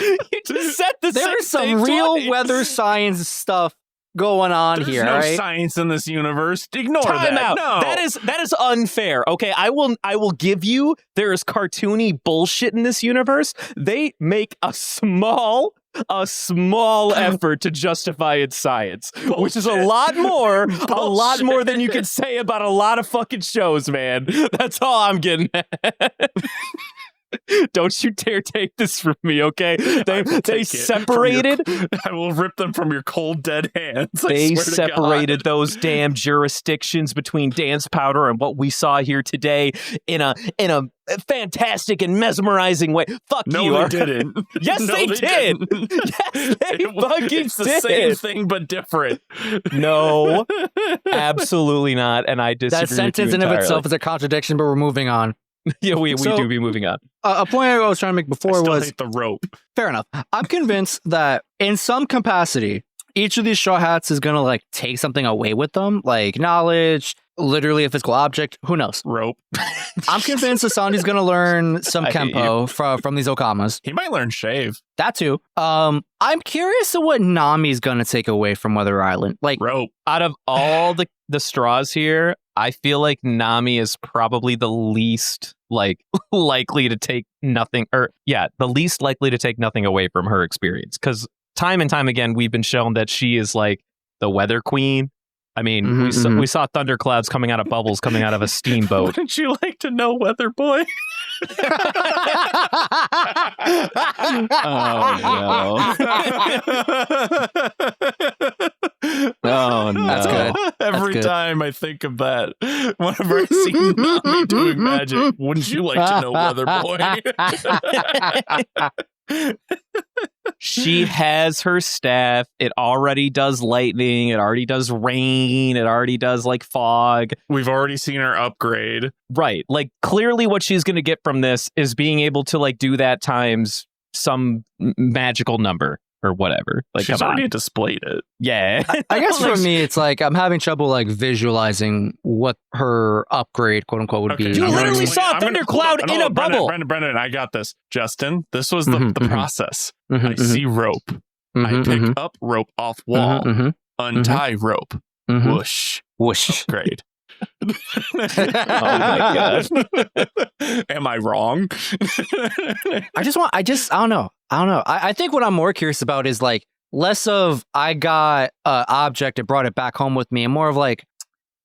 You just set the There's some real weather science stuff going on here. There's no right? science in this universe. Ignore Time that. out. No. That is unfair. Okay, I will give you there is cartoony bullshit in this universe. They make a small effort to justify its science, which is a lot more than you could say about a lot of fucking shows, man. That's all I'm getting at. Don't you dare take this from me, okay? They separated. I will rip them from your cold, dead hands. They separated those damn jurisdictions between dance powder and what we saw here today in a fantastic and mesmerizing way. Fuck you. No, they didn't. Yes, No, they did. Yes, they fucking it's the did. same thing, but different. No, absolutely not. And I disagree. That sentence with you in of entirely. itself is a contradiction, but we're moving on. Yeah, we do be moving on. A point I was trying to make before I still was hate the rope. fair enough. I'm convinced that in some capacity, each of these Straw Hats is going to take something away with them, like knowledge, literally a physical object. Who knows? Rope. I'm convinced Sanji's going to learn some Kenpo from these Okamas. He might learn shave. That too. I'm curious to what Nami's going to take away from Weather Island. Rope. Out of all the straws here, I feel like Nami is probably the least likely to take nothing, the least likely to take nothing away from her experience. Because time and time again, we've been shown that she is like the weather queen. I mean, we saw thunderclouds coming out of bubbles coming out of a steamboat. Wouldn't you like to know, Weather Boy? Oh no! That's good. Every time I think of that, whenever I see Nami doing magic, wouldn't you like to know, Weather Boy? She has her staff. It already does lightning. It already does rain. It already does like fog. We've already seen her upgrade. Right. Like clearly what she's going to get from this is being able to like do that times some magical number or whatever. Like she's already displayed it. Yeah. I guess for me, it's like I'm having trouble like visualizing what her upgrade, quote unquote, would be. You literally saw a thundercloud in a bubble. Brendan, I got this. Justin, this was the process. I see rope. Mm-hmm, I pick up rope off wall. Untie rope. Whoosh. Whoosh. Upgrade. Oh my god. Am I wrong? I don't know. I think what I'm more curious about is like less of I got an object and brought it back home with me, and more of like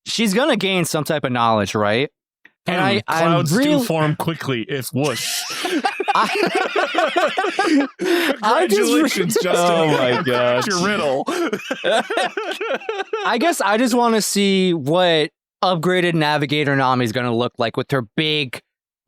she's gonna gain some type of knowledge, right? And clouds do form quickly if whoosh. Congratulations, Justin. Oh my gosh. Your riddle. I guess I just want to see what upgraded Navigator Nami is going to look like with her big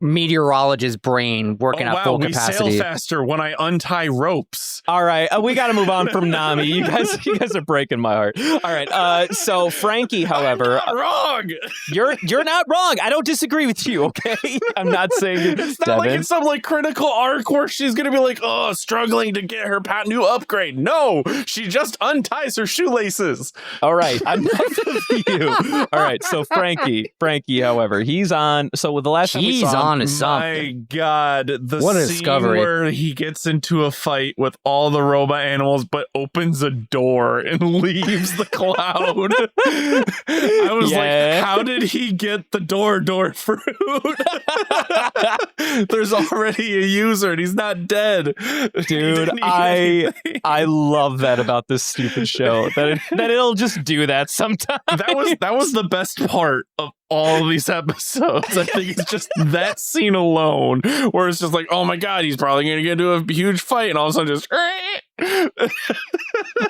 meteorologist brain working at full capacity. We sail faster when I untie ropes. All right, we got to move on from Nami. You guys are breaking my heart. All right, so Frankie, however, I'm not wrong. You're not wrong. I don't disagree with you. Okay, I'm not saying it's not like it's some like critical arc where she's gonna be like, oh, struggling to get her new upgrade. No, she just unties her shoelaces. All right, enough of you. All right, so Frankie, however, he's on. So with the last time we saw him, my God, the what a scene discovery. Where he gets into a fight with all the robot animals, but opens a door and leaves the cloud. I was like, how did he get the door fruit? There's already a user and he's not dead. Dude, I love that about this stupid show. That it'll just do that sometimes. That was the best part of all of these episodes. I think it's just that scene alone where it's just like, oh my God, he's probably going to get into a huge fight, and all of a sudden just all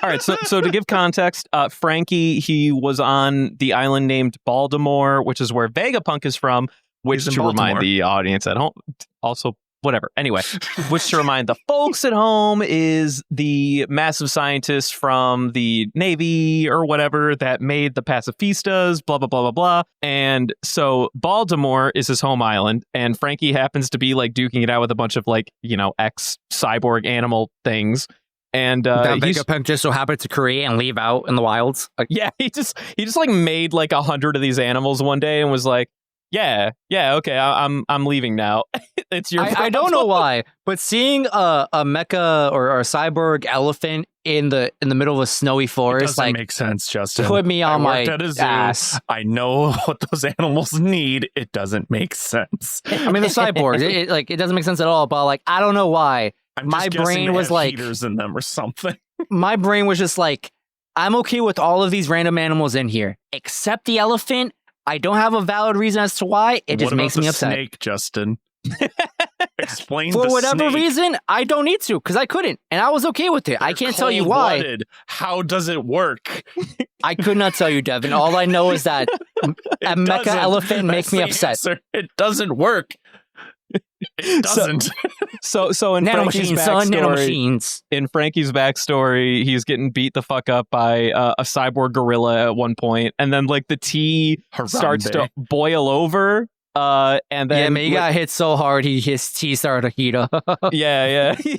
right, so to give context, Frankie, he was on the island named Baltimore, which is where Vegapunk is from, which to remind the audience at home, also whatever. Anyway, which to remind the folks at home is the massive scientist from the Navy or whatever that made the pacifistas, blah, blah, blah, blah, blah. And so Baltimore is his home island, and Frankie happens to be like duking it out with a bunch of like, you know, ex-cyborg animal things. And Vegapunk just so happened to create and leave out in the wilds. Yeah, he just like made like 100 of these animals one day and was like, yeah, okay, I'm leaving now. It's your I don't know why, but seeing a mecha or a cyborg elephant in the middle of a snowy forest doesn't make sense, Justin. Put me on my ass. I know what those animals need. It doesn't make sense. I mean, the cyborgs, it doesn't make sense at all. But like, I don't know why. My brain was like heaters in them or something. My brain was just like, I'm okay with all of these random animals in here, except the elephant. I don't have a valid reason as to why. It just makes me upset. Snake, Justin. Explain for the whatever snake. reason. I don't need to because I couldn't, and I was okay with it. I can't tell you why. How does it work? I could not tell you, Devin. All I know is that a mecha elephant makes me upset. Answer. It doesn't work. It doesn't. So in Frankie's backstory, in Frankie's backstory, he's getting beat the fuck up by a cyborg gorilla at one point, and then like the tea starts to boil over. And then he got hit so hard, his tea started to heat up. Yeah. he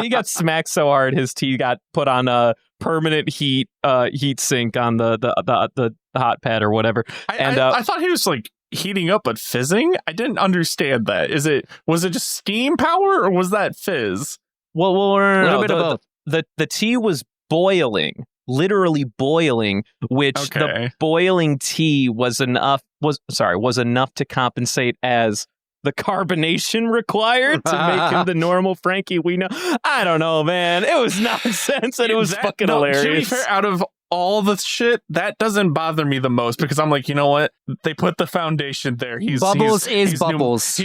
got smacked so hard, his tea got put on a permanent heat sink on the hot pad or whatever. I thought he was like heating up but fizzing. I didn't understand that. Was it just steam power or was that fizz? Well, a little bit of both. The tea was boiling, literally boiling, which the boiling tea was enough to compensate as the carbonation required to make him the normal Frankie we know. I don't know, man. It was nonsense and it was fucking hilarious. To be fair, out of all the shit, that doesn't bother me the most because I'm like, you know what? They put the foundation there. Bubbles is Bubbles.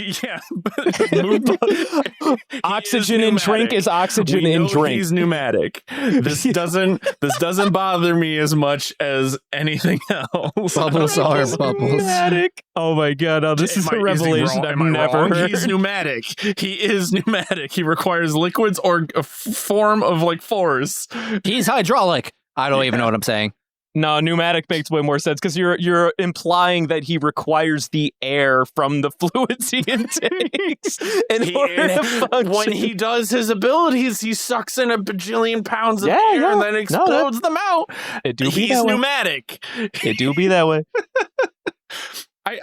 Oxygen in drink is oxygen in drink. He's pneumatic. This doesn't bother me as much as anything else. Bubbles are Bubbles. Pneumatic. Oh my god! Oh, this is a revelation I've never heard. He's pneumatic. He is pneumatic. He requires liquids or a form of like force. He's hydraulic. I don't even know what I'm saying. No, pneumatic makes way more sense because you're implying that he requires the air from the fluids he intakes in order to function. When he does his abilities, he sucks in a bajillion pounds of air and then explodes them out. He's pneumatic. It do be that way.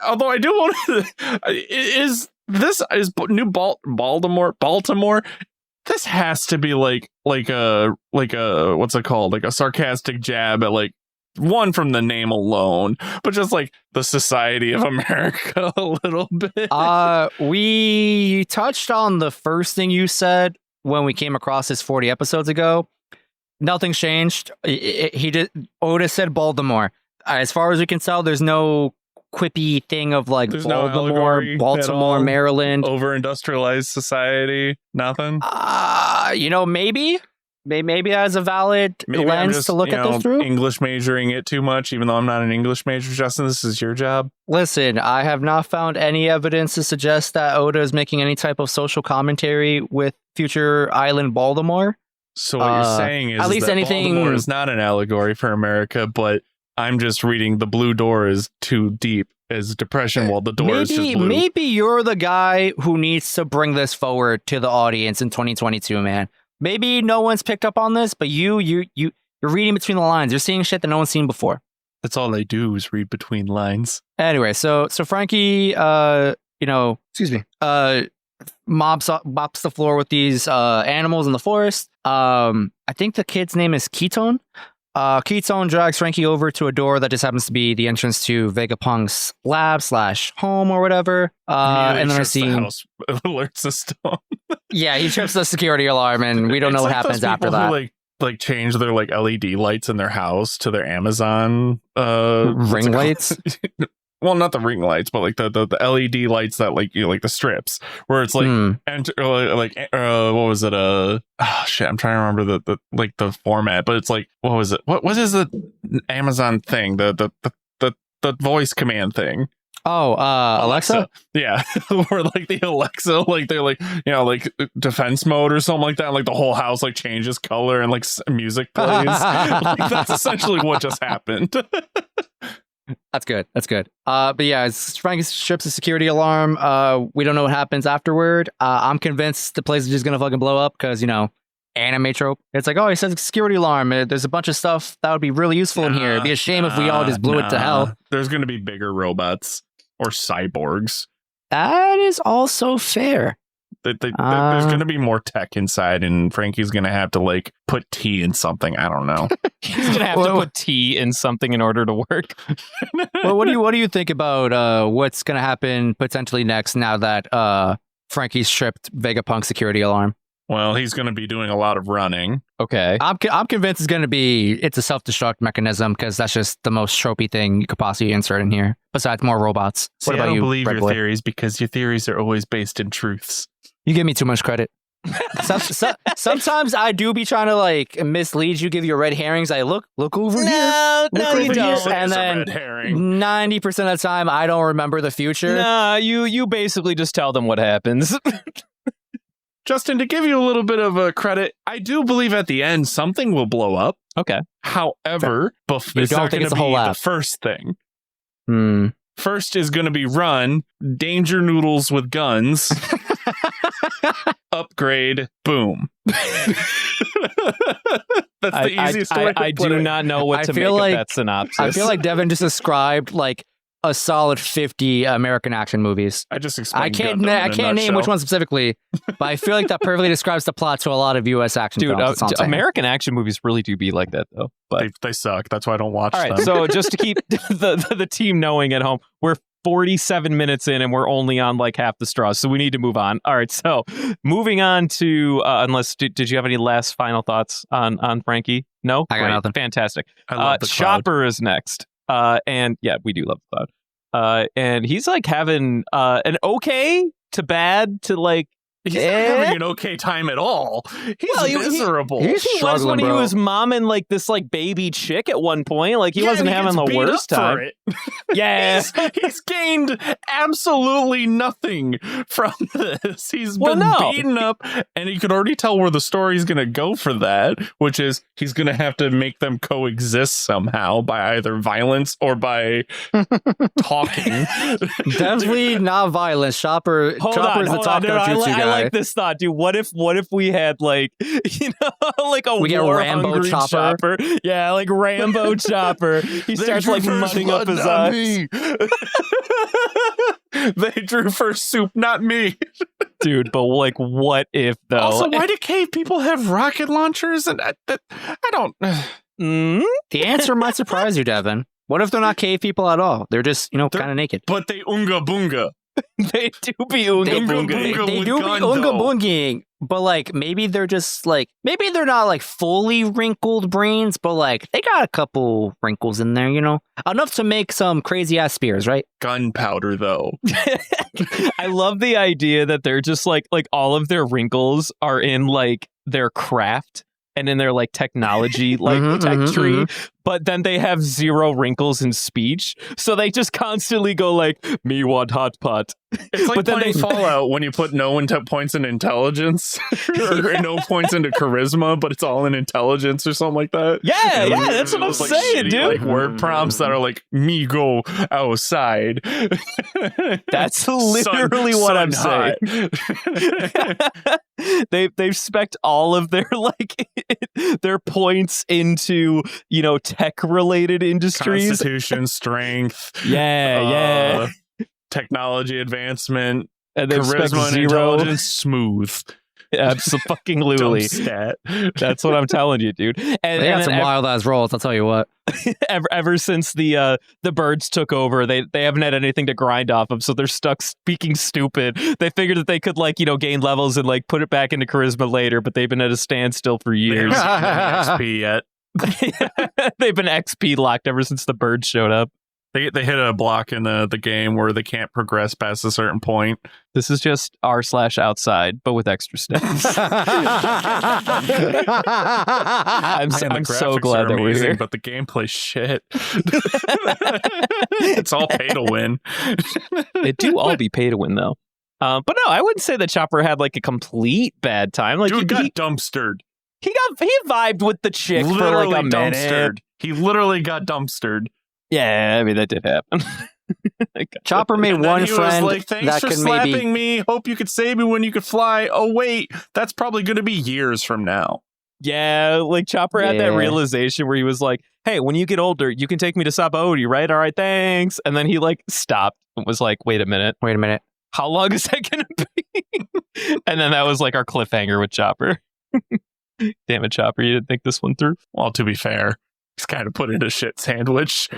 Although I do want to, is Baltimore? This has to be like a what's it called? Like a sarcastic jab at like one from the name alone, but just like the Society of America a little bit. We touched on the first thing you said when we came across this 40 episodes ago. Nothing's changed. Oda said Baltimore. As far as we can tell, there's no quippy thing of like there's Baltimore, no Maryland, over-industrialized society. Nothing. Maybe as a valid lens to look at this through. English majoring it too much, even though I'm not an English major. Justin, this is your job. Listen, I have not found any evidence to suggest that Oda is making any type of social commentary with future island Baltimore. So what you're saying is, at least anything Baltimore is not an allegory for America, but I'm just reading the blue door is too deep as depression while the door is just blue. Maybe you're the guy who needs to bring this forward to the audience in 2022, man. Maybe no one's picked up on this, but you're reading between the lines. You're seeing shit that no one's seen before. That's all I do is read between lines. Anyway, so Frankie, mops the floor with these animals in the forest. I think the kid's name is Ketone. Ketone drags Frankie over to a door that just happens to be the entrance to Vegapunk's lab / home or whatever. And then I see the house alert system. Yeah, he trips the security alarm, and we don't know what happens after that. Who, like change their like LED lights in their house to their Amazon ring lights. Well, not the ring lights, but like the LED lights that like like the strips where it's like what was it? Shit, I'm trying to remember the format, but it's like what was it? What is the Amazon thing? The voice command thing. Oh, Alexa? Yeah. Or like the Alexa, like they're like, like defense mode or something like that. And like the whole house like changes color and like music plays. Like, that's essentially what just happened. That's good. But yeah, Frankie strips the security alarm. We don't know what happens afterward. I'm convinced the place is just going to fucking blow up because, anime trope. It's like, oh, he says security alarm. There's a bunch of stuff that would be really useful in here. It'd be a shame if we all just blew it to hell. There's going to be bigger robots. Or cyborgs. That is also fair. There's going to be more tech inside, and Frankie's going to have to like put tea in something. I don't know. He's going to have to put tea in something in order to work. Well, what do you think about what's going to happen potentially next now that Frankie's stripped Vegapunk's security alarm? Well, he's going to be doing a lot of running. Okay. I'm convinced it's a self-destruct mechanism because that's just the most tropey thing you could possibly insert in here. Besides more robots. See, what about you? I don't believe your theories because your theories are always based in truths. You give me too much credit. Sometimes I do be trying to like mislead you, give you red herrings. I look over here. No, you don't. And then 90% of the time, I don't remember the future. Nah, you basically just tell them what happens. Justin, to give you a little bit of a credit, I do believe at the end something will blow up. Okay. However, it's not going to be the first thing. First is going to be run, danger noodles with guns, upgrade, boom. That's the easiest way to I do not know what to make of that synopsis. I feel like Devin just described like a solid 50 American action movies. I just explained. I can't name which one specifically, but I feel like that perfectly describes the plot to a lot of U.S. action films. American action movies really do be like that, though. But they suck. That's why I don't watch them. All right, so just to keep the team knowing at home, we're 47 minutes in and we're only on like half the straws, so we need to move on. All right, so moving on to did you have any last final thoughts on Frankie? No? I got nothing. Fantastic. I love the Cloud. Chopper is next. And yeah, we do love the Cloud. And he's like having an okay to bad to like He's not having an okay time at all. He's miserable. He was when he was momming like this like baby chick at one point. Like he wasn't having the worst time. Yeah, he's gained absolutely nothing from this. He's been beaten up, and you could already tell where the story's going to go for that, which is he's going to have to make them coexist somehow by either violence or by talking. Definitely not violence. Chopper's the top jutsu guy. I like this thought, dude. What if we had like like a war-hungry Chopper? Yeah, like Rambo Chopper. He starts like munching up his eyes. They drew first soup, not me. Dude, but like what if though? Also, why do cave people have rocket launchers? And I don't. The answer might surprise you, Devin. What if they're not cave people at all? They're just, kind of naked. But they unga boonga. They do be unga boonga. They do be unga boonging. But like maybe they're just like maybe they're not like fully wrinkled brains, but like they got a couple wrinkles in there, enough to make some crazy ass spears, right? Gunpowder, though. I love the idea that they're just like all of their wrinkles are in like their craft and in their like technology like tech tree. But then they have zero wrinkles in speech, so they just constantly go like, "Me want hot pot." It's like playing Fallout when you put no points in intelligence or no points into charisma, but it's all in intelligence or something like that. Yeah, that's what I'm saying, dude. Like word prompts that are like, "Me go outside." That's literally what I'm saying. They've spec'd all of their like their points into tech-related industries. Constitution, strength. Yeah. Technology advancement. And charisma and intelligence. Smooth. Absolutely. Stat. That's what I'm telling you, dude. And they got some wild-ass rolls, I'll tell you what. Ever since the birds took over, they haven't had anything to grind off of, so they're stuck speaking stupid. They figured that they could gain levels and put it back into charisma later, but they've been at a standstill for years. They haven't XP yet. They've been XP locked ever since the birds showed up. They hit a block in the game where they can't progress past a certain point. This is just r/outside, but with extra steps. I'm so glad that we're here. But the gameplay's shit. It's all pay to win. It do all be pay to win, though. But no, I wouldn't say that Chopper had a complete bad time. Dude got dumpstered. He vibed with the chick literally for a minute. Dumpstered. He literally got dumpstered. Yeah, I mean that did happen. Chopper made one friend was like, "Thanks that for could slapping me. Hope you could save me when you could fly." Oh wait, that's probably going to be years from now. Yeah, Chopper had that realization where he was like, "Hey, when you get older, you can take me to Sabaody, right? All right, thanks." And then he stopped and was like, "Wait a minute. How long is that going to be?" And then that was our cliffhanger with Chopper. Damn it, Chopper, you didn't think this one through. Well, to be fair, he's kind of put in a shit sandwich.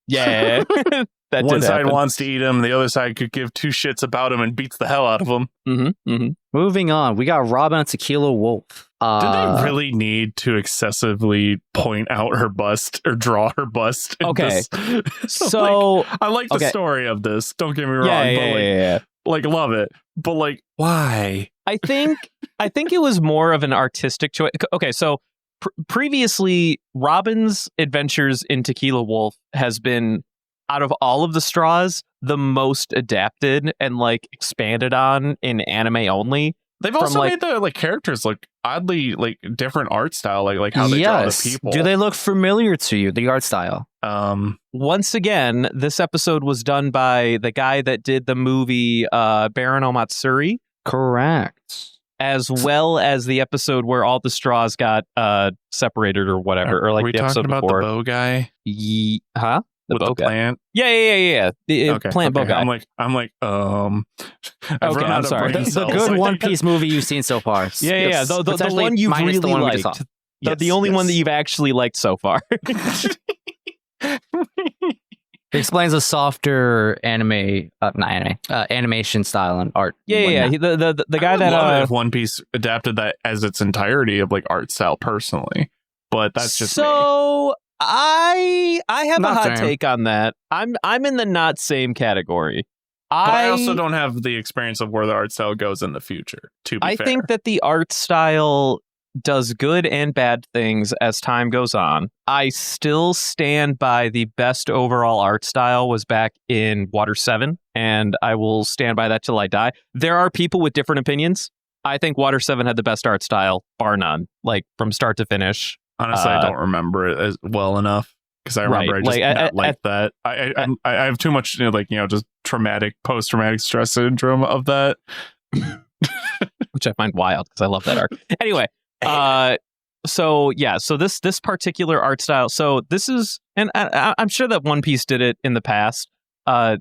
Yeah. That one side wants to eat him, the other side could give two shits about him and beats the hell out of him. Moving on, we got Robin and Tequila Wolf. Did they really need to excessively point out her bust or draw her bust? Okay. So I like the story of this. Don't get me wrong. But love it. But why? I think it was more of an artistic choice. Okay, so previously, Robin's adventures in Tequila Wolf has been, out of all of the straws, the most adapted and expanded on in anime only. They've also made the characters look oddly different art style, how they draw the people. Do they look familiar to you, the art style? Once again, this episode was done by the guy that did the movie Baron Matsuri. Correct. As well as the episode where all the straws got separated or whatever, or we the episode talking before. About the bow guy? Huh? With the plant? Yeah. The plant bow guy. I'm sorry. The good One Piece movie you've seen so far. Yeah. The one you really liked. The only one that you've actually liked so far. It explains a softer animation style and art. Yeah. The guy that love it if One Piece adapted that as its entirety of like art style personally, but that's just me. I have Not a hot same. take on that. I'm in the not same category. But I also don't have the experience of where the art style goes in the future. To be I fair, think that the art style does good and bad things as time goes on. I still stand by the best overall art style was back in Water 7, and I will stand by that till I die. There are people with different opinions. I think Water 7 had the best art style, bar none, like from start to finish. honestly, I don't remember it as well enough because I remember I just not like that. I have too much, just post-traumatic stress syndrome of that. Which I find wild because I love that arc. Anyway, so this particular art style. So this is, and I'm sure that One Piece did it in the past.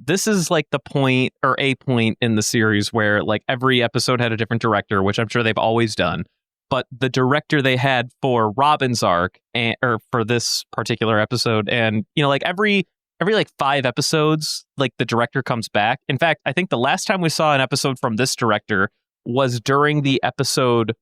This is like the point or a point in the series where like every episode had a different director, which I'm sure they've always done. But the director they had for Robin's arc or for this particular episode, and like every like 5 episodes, like the director comes back. In fact, I think the last time we saw an episode from this director was during the episode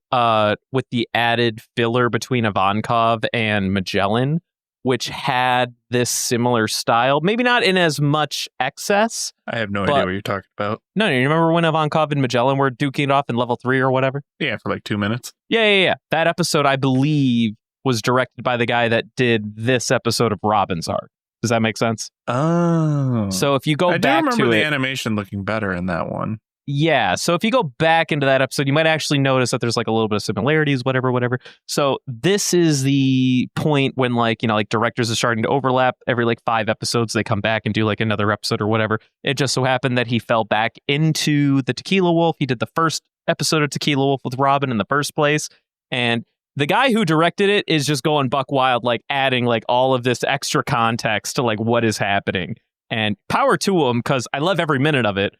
with the added filler between Ivankov and Magellan, which had this similar style. Maybe not in as much excess. I have no idea what you're talking about. No, you remember when Ivankov and Magellan were duking it off in level 3 or whatever? Yeah, for like 2 minutes. Yeah. That episode, I believe, was directed by the guy that did this episode of Robin's arc. Does that make sense? Oh. So if you go back to it... I do remember the animation looking better in that one. Yeah, so if you go back into that episode, you might actually notice that there's like a little bit of similarities, whatever. So this is the point when like directors are starting to overlap. Every like 5 episodes, they come back and do like another episode or whatever. It just so happened that he fell back into the Tequila Wolf. He did the first episode of Tequila Wolf with Robin in the first place. And the guy who directed it is just going buck wild, like adding like all of this extra context to like what is happening. And power to him, because I love every minute of it.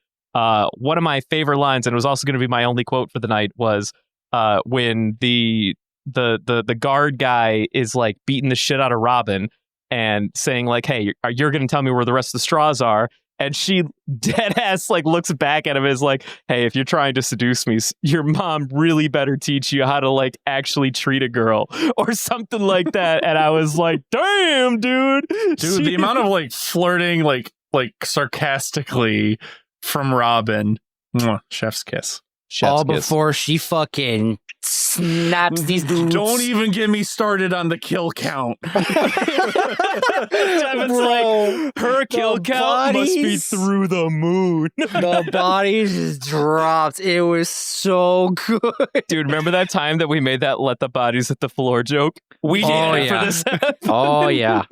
One of my favorite lines, and it was also going to be my only quote for the night, was when the guard guy is like beating the shit out of Robin and saying like, "Hey, you're going to tell me where the rest of the straws are," and she dead ass like looks back at him as like, "Hey, if you're trying to seduce me, your mom really better teach you how to like actually treat a girl," or something like that. And I was like, "Damn, dude, the amount of like flirting, like sarcastically." From Robin. Mwah, chef's kiss. Before she fucking snaps these dudes. Don't even get me started on the kill count. It's like, her kill count must be through the moon. The bodies just dropped. It was so good. Dude, remember that time that we made that let the bodies hit the floor joke? We did for this episode. Oh, yeah.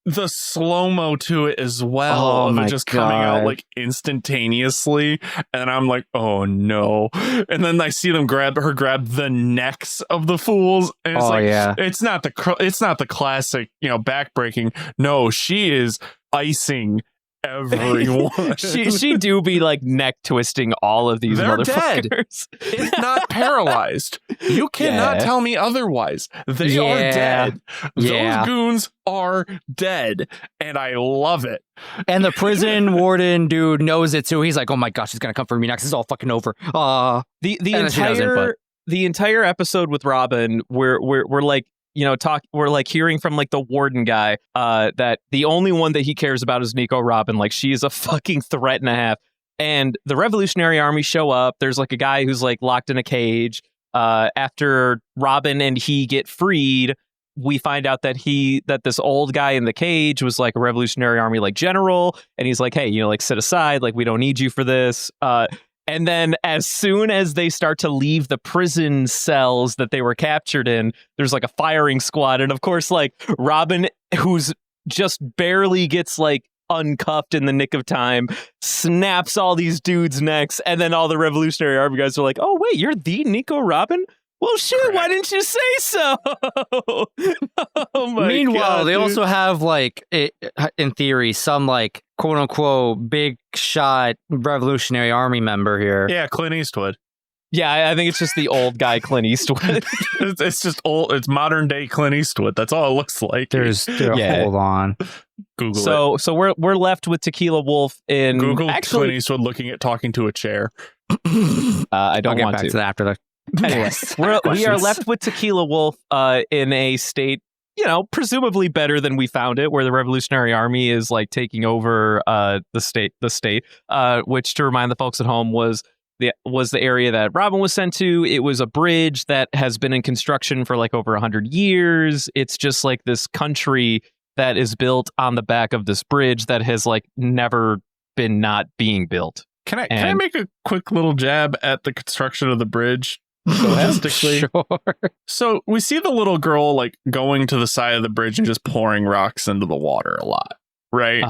The slow-mo to it as well, of it just coming out like instantaneously, and I'm like, oh no. And then I see them grab the necks of the fools, and it's it's not the classic backbreaking. No, she is icing everyone. she do be like neck twisting all of these motherfuckers. Dead. If not paralyzed. You cannot tell me otherwise. They are dead. Those goons are dead, and I love it. And the prison warden dude knows it too. He's like, "Oh my gosh, he's gonna come for me next. It's all fucking over." The entire episode with Robin, we're like. We're like hearing from like the warden guy that the only one that he cares about is Nico Robin. Like, she is a fucking threat and a half. And the Revolutionary Army show up. There's like a guy who's like locked in a cage. After Robin and he get freed, we find out that this old guy in the cage was like a Revolutionary Army like general, and he's like, "Hey, like sit aside. Like, we don't need you for this." And then as soon as they start to leave the prison cells that they were captured in, there's like a firing squad. And of course, like Robin, who's just barely gets like uncuffed in the nick of time, snaps all these dudes' necks. And then all the Revolutionary Army guys are like, "Oh, wait, you're the Nico Robin? Well, shit, correct. Why didn't you say so?" Oh my Meanwhile, God, they dude. also have like, in theory, some like quote unquote big shot Revolutionary Army member here. Yeah, Clint Eastwood. Yeah, I think it's just the old guy Clint Eastwood. It's just old. It's modern day Clint Eastwood. That's all it looks like. Hold on. Google it. So we're left with Tequila Wolf in Google Clint Eastwood talking to a chair. I don't want to that after the. Anyway, we are left with Tequila Wolf in a state, presumably better than we found it, where the Revolutionary Army is like taking over the state, which, to remind the folks at home, was the area that Robin was sent to. It was a bridge that has been in construction for like over 100 years. It's just like this country that is built on the back of this bridge that has like never been not being built. Can I make a quick little jab at the construction of the bridge? Logistically. Sure. So we see the little girl like going to the side of the bridge and just pouring rocks into the water a lot, right?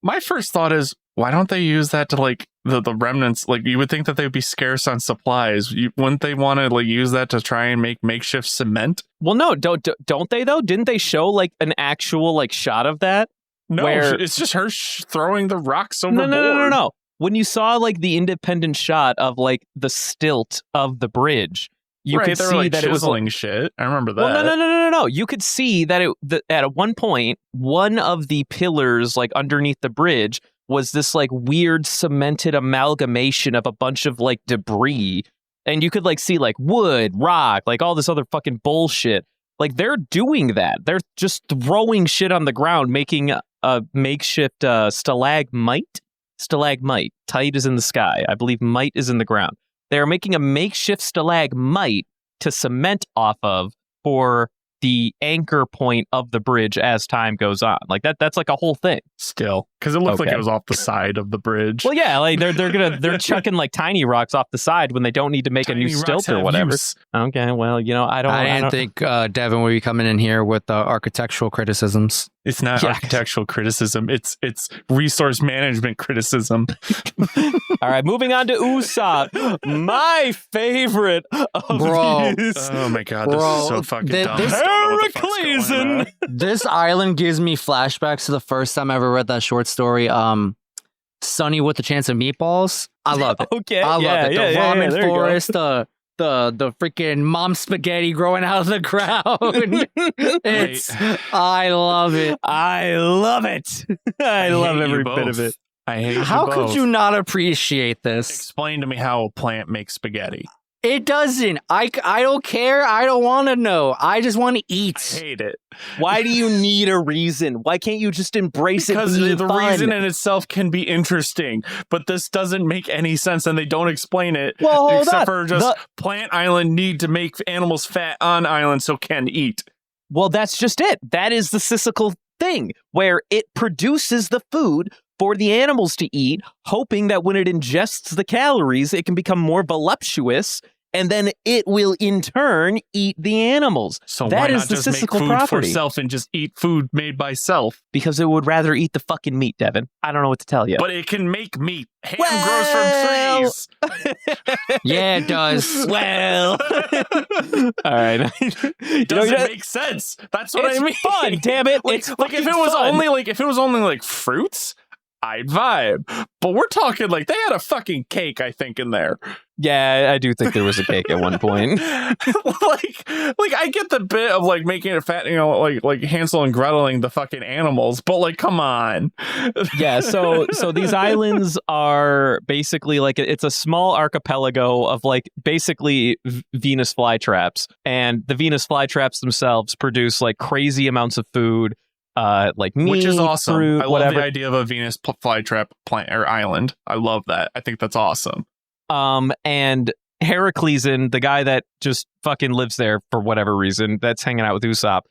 My first thought is, why don't they use that to like the remnants? Like, you would think that they'd be scarce on supplies. Wouldn't they want to like use that to try and make makeshift cement? Well, no, don't they though? Didn't they show like an actual like shot of that? No, it's just her throwing the rocks overboard. No. When you saw like the independent shot of like the stilt of the bridge, you could see like, that it was like shit. I remember that. Well, no. You could see that at one point, one of the pillars like underneath the bridge was this like weird cemented amalgamation of a bunch of like debris, and you could like see like wood, rock, like all this other fucking bullshit. Like, they're doing that. They're just throwing shit on the ground, making a makeshift stalagmite. Tite is in the sky. I believe mite is in the ground. They're making a makeshift stalagmite to cement off of for the anchor point of the bridge as time goes on. Like that's like a whole thing. Still, because it looked like it was off the side of the bridge. Well, yeah, like they're chucking like tiny rocks off the side when they don't need to make tiny a new stilt or whatever. Use. Okay, well, I didn't think Devin would be coming in here with architectural criticisms. It's not architectural criticism. It's resource management criticism. All right, moving on to Usopp, my favorite of these. Oh my god, this is so fucking dumb. Heraclean. This island gives me flashbacks to the first time I ever read that short story. Sunny with a Chance of Meatballs. I love it. Okay, I love it. The ramen forest, the freaking mom spaghetti growing out of the ground. I love it. I love it. I love every bit of it. I hate How you both. could you not appreciate this? Explain to me how a plant makes spaghetti. It doesn't. I don't care. I don't want to know. I just want to eat. I hate it. Why do you need a reason? Why can't you just embrace it? Because the reason in itself can be interesting, but this doesn't make any sense, and they don't explain it. Well, except for just plant island need to make animals fat on island so can eat. Well, that's just it. That is the Sisical thing, where it produces the food for the animals to eat, hoping that when it ingests the calories, it can become more voluptuous, and then it will in turn eat the animals. So that why is not the just make Sisical food property. for self and just eat food made by self? Because it would rather eat the fucking meat, Devin. I don't know what to tell you. But it can make meat. Ham grows from trees. Yeah, it does. Well, all right. It doesn't make sense. That's what I mean. Fun, damn it! It's like if it was only like fruits, I'd vibe. But we're talking like they had a fucking cake, I think, in there. Yeah, I do think there was a cake at one point. like I get the bit of like making it fat, like Hansel and Greteling the fucking animals, but like, come on. Yeah, so these islands are basically like it's a small archipelago of like basically Venus flytraps, and the Venus flytraps themselves produce like crazy amounts of food. Like meat, which is awesome. fruit, I love whatever. the idea of a Venus flytrap plant or island. I love that. I think that's awesome. And Heraclean, the guy that just fucking lives there for whatever reason, that's hanging out with Usopp,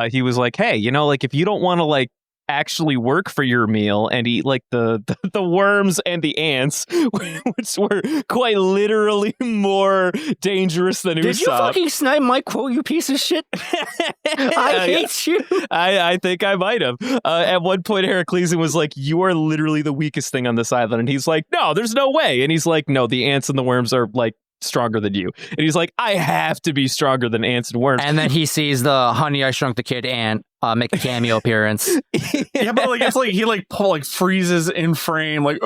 he was like, hey, like if you don't want to like actually work for your meal and eat like the worms and the ants, which were quite literally more dangerous than Usopp. Did you fucking snipe my quote, you piece of shit? I hate you. I think I might have. At one point, Heraclean was like, you are literally the weakest thing on this island. And he's like, no, there's no way. And he's like, no, the ants and the worms are like stronger than you. And he's like, I have to be stronger than ants and worms. And then he sees the Honey, I Shrunk the Kid ant make a cameo appearance. Yeah, but like it's like he like freezes in frame like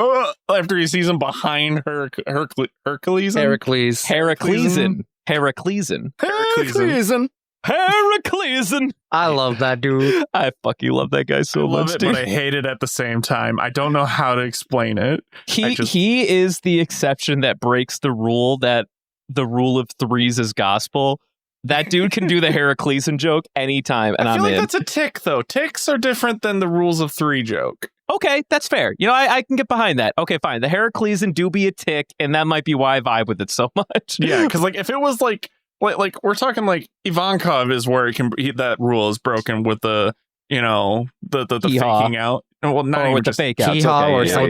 after he sees him behind Heraclean. I love that dude. I fucking love that guy so much, dude. But I hate it at the same time. I don't know how to explain it. He is the exception that breaks the rule that the rule of threes is gospel. That dude can do the Heraclean joke anytime, and I'm in. I feel like that's a tick, though. Ticks are different than the rules of three joke. Okay, that's fair. You know, I can get behind that. Okay, fine. The Heraclean do be a tick, and that might be why I vibe with it so much. Yeah, because like if it was like we're talking like Ivankov is where that rule is broken with the the faking out. Well, not with the fake outs. With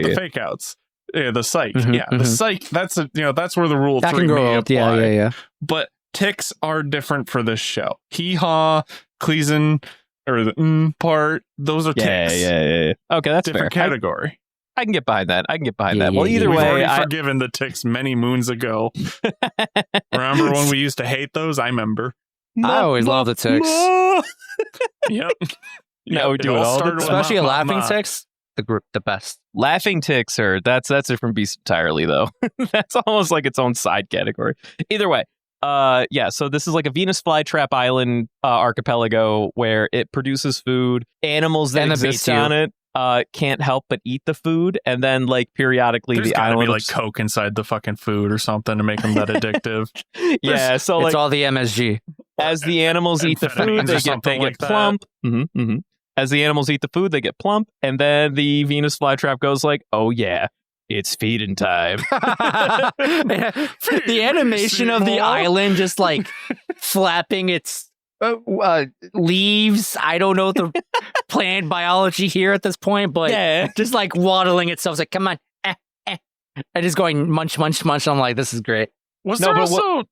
the fake outs. Yeah, the psych. The psych. That's that's where the rule that 3 may apply. Yeah. But ticks are different for this show. Hee-haw, Cleason, or the part, those are ticks. Yeah. Okay, that's different fair. category. I can get behind that. Well, either way, we've already forgiven the ticks many moons ago. Remember when we used to hate those? I remember. I always love the ticks. Yep. Yeah, we do it all. Especially a laughing ticks. The best. Laughing ticks are that's a different beast entirely, though. That's almost like its own side category. Either way. So this is like a Venus flytrap island archipelago where it produces food. Animals that exist on it can't help but eat the food, and then like periodically there's the island be like Coke inside the fucking food or something to make them that addictive. Yeah, so it's all the MSG. As the animals eat the food, they get plump. As the animals eat the food, they get plump, and then the Venus flytrap goes like, "Oh yeah, it's feeding time." The animation of the island just like flapping its leaves. I don't know the plant biology here at this point, but just like waddling itself. It's like, come on. And just going munch, munch, munch. I'm like, this is great. Was there also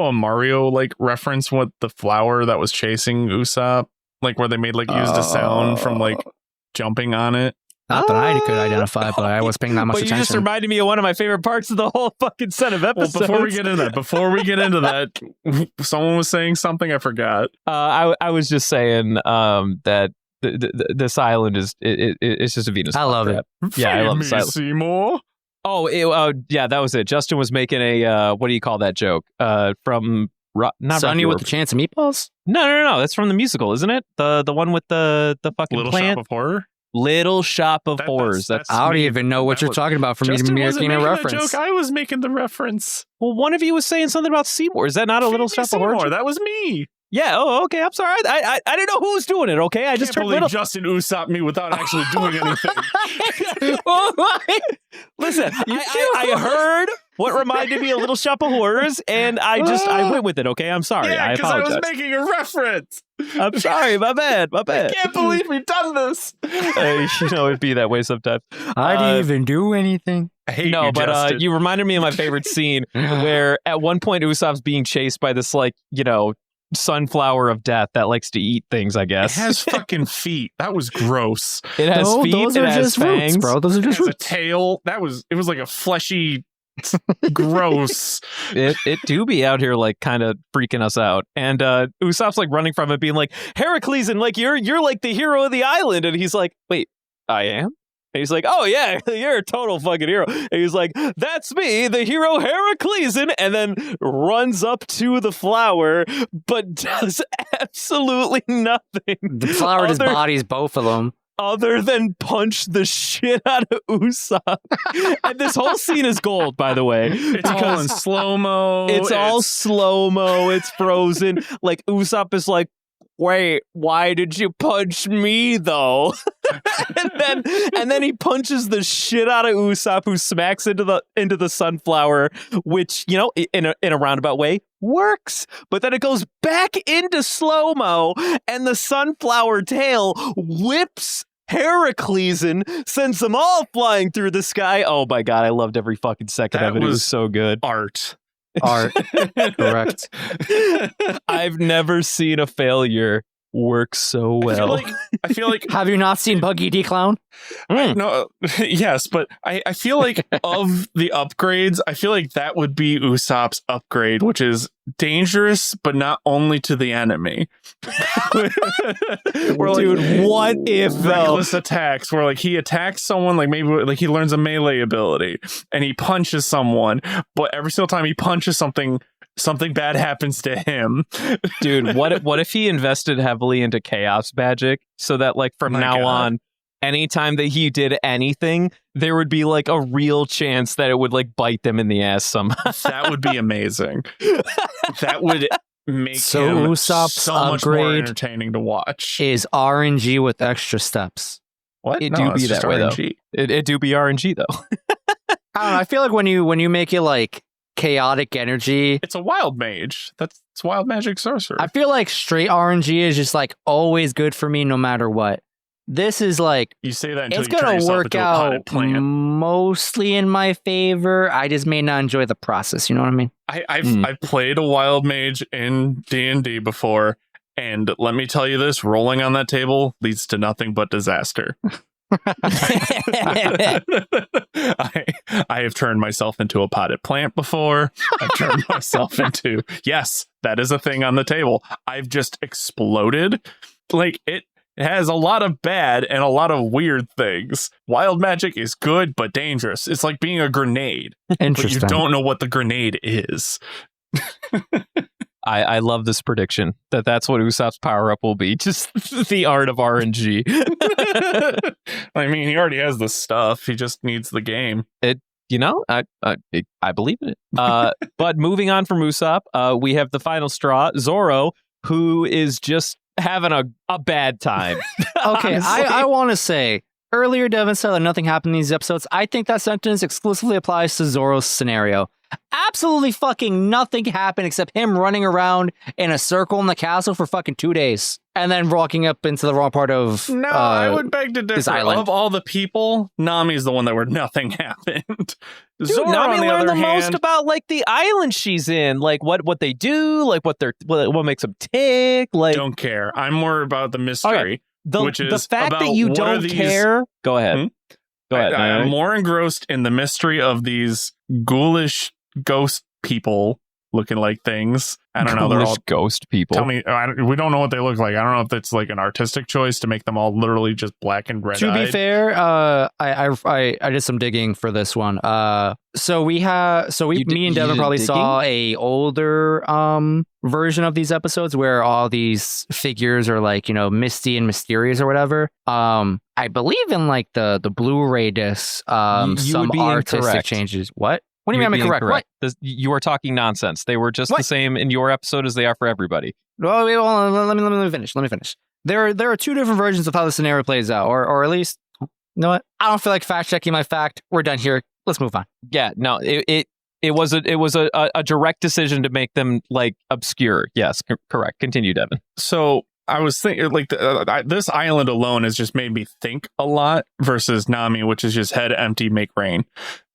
a Mario like reference with the flower that was chasing Usopp? Like where they made like used a sound from like jumping on it? Not that I could identify, but I was paying that much attention. You just reminded me of one of my favorite parts of the whole fucking set of episodes. Well, before we get into that, someone was saying something I forgot. I was just saying that this island it's just a Venus. I love it. Yeah, I love this island. Seymour. Oh, that was it. Justin was making a what do you call that joke? From not Sonny with the Chance of Meatballs? No. That's from the musical, isn't it? The one with the fucking Little plant? Shop of Horror? Little Shop of Horrors. I don't even know what you're talking about for me to be making a reference. I was making the reference. Well, one of you was saying something about Seymour. Is that not a Little Shop of Horrors? That was me. Yeah. Oh, okay. I'm sorry. I didn't know who was doing it. Okay. I just can't believe Justin Usopp me without actually doing anything. Listen, I heard what reminded me of Little Shop of Horrors, and I went with it. Okay. I'm sorry. Yeah, I apologize. I was making a reference. I'm sorry. My bad. I can't believe we've done this. It'd be that way sometimes. I didn't even do anything. I hate you, Justin. You reminded me of my favorite scene where at one point Usopp's being chased by this sunflower of death that likes to eat things, I guess. It has fucking feet. That was gross. It has feet. Those are just fangs. Roots, bro. Those are just roots. A tail. It was like a fleshy gross. It do be out here like kind of freaking us out. And Usopp's like running from it being like, Heraclean, like you're like the hero of the island. And he's like, wait, I am? And he's like, oh, yeah, you're a total fucking hero. And he's like, that's me, the hero Heraclean, and then runs up to the flower, but does absolutely nothing. The flower just bodies both of them. Other than punch the shit out of Usopp. And this whole scene is gold, by the way. It's all in slow-mo. It's all slow-mo. It's frozen. Like, Usopp is like, wait, why did you punch me though? and then he punches the shit out of Usopp, who smacks into the sunflower, which, in a roundabout way works. But then it goes back into slow-mo, and the sunflower tail whips Heraclean, sends them all flying through the sky. Oh my god, I loved every fucking second of it. It was so good. Art. Correct. I've never seen a failure work so well. I feel like have you not seen Buggy D Clown? No, yes, but I feel like of the upgrades, I feel like that would be Usopp's upgrade, which is dangerous, but not only to the enemy. Dude, what if reckless attacks where like he attacks someone, like maybe like he learns a melee ability and he punches someone, but every single time he punches something bad happens to him. Dude, what if he invested heavily into chaos magic so that like from now on, anytime that he did anything, there would be like a real chance that it would like bite them in the ass somehow. That would be amazing. That would make so him Usopp's so much more entertaining to watch. Is RNG with extra steps. What? It do be that way RNG. though. It do be RNG though. I don't know. I feel like when you make it like chaotic energy, it's a wild mage. It's wild magic sorcerer. I feel like straight RNG is just like always good for me no matter what. This is like, you say that until it's you turn gonna yourself work into a potted out plant. mostly in my favor. I just may not enjoy the process. You know what I mean? I've played a wild mage in D&D before, and let me tell you this: rolling on that table leads to nothing but disaster. I have turned myself into a potted plant before. I've turned myself into, yes, that is a thing on the table. I've just exploded. Like it has a lot of bad and a lot of weird things. Wild magic is good but dangerous. It's like being a grenade. Interesting. But you don't know what the grenade is. I love this prediction that's what Usopp's power up will be. Just the art of RNG. I mean, he already has the stuff. He just needs the game. I believe in it. But moving on from Usopp, we have the final straw, Zoro, who is just having a bad time. Okay, I want to say, earlier Devin said that nothing happened in these episodes. I think that sentence exclusively applies to Zoro's scenario. Absolutely fucking nothing happened except him running around in a circle in the castle for fucking 2 days. And then walking up into the wrong part of No, I would beg to differ. island. Of all the people, Nami's the one where nothing happened. Dude, Zoro, Nami on the learned other the most hand, about like the island she's in, like what they do, like what makes them tick. Like, don't care. I'm more about the mystery, which is the fact about that you what are don't these- care. Go ahead. Go ahead. I'm more engrossed in the mystery of these ghoulish ghost people looking like things. I don't know. They're all ghost people. Tell me, we don't know what they look like. I don't know if it's like an artistic choice to make them all literally just black and red. To be fair, I did some digging for this one. Me and Devin probably saw a older version of these episodes where all these figures are like, misty and mysterious or whatever. I believe in like the Blu-ray disc, some artistic changes. What? What do you mean I'm incorrect? What? You are talking nonsense. They were just the same in your episode as they are for everybody. Well, let me finish. There are two different versions of how the scenario plays out, or at least, you know what? I don't feel like fact checking my fact. We're done here. Let's move on. Yeah, no, it was a direct decision to make them like obscure. Yes, correct. Continue, Devin. So I was thinking like this island alone has just made me think a lot versus Nami, which is just head empty, make rain.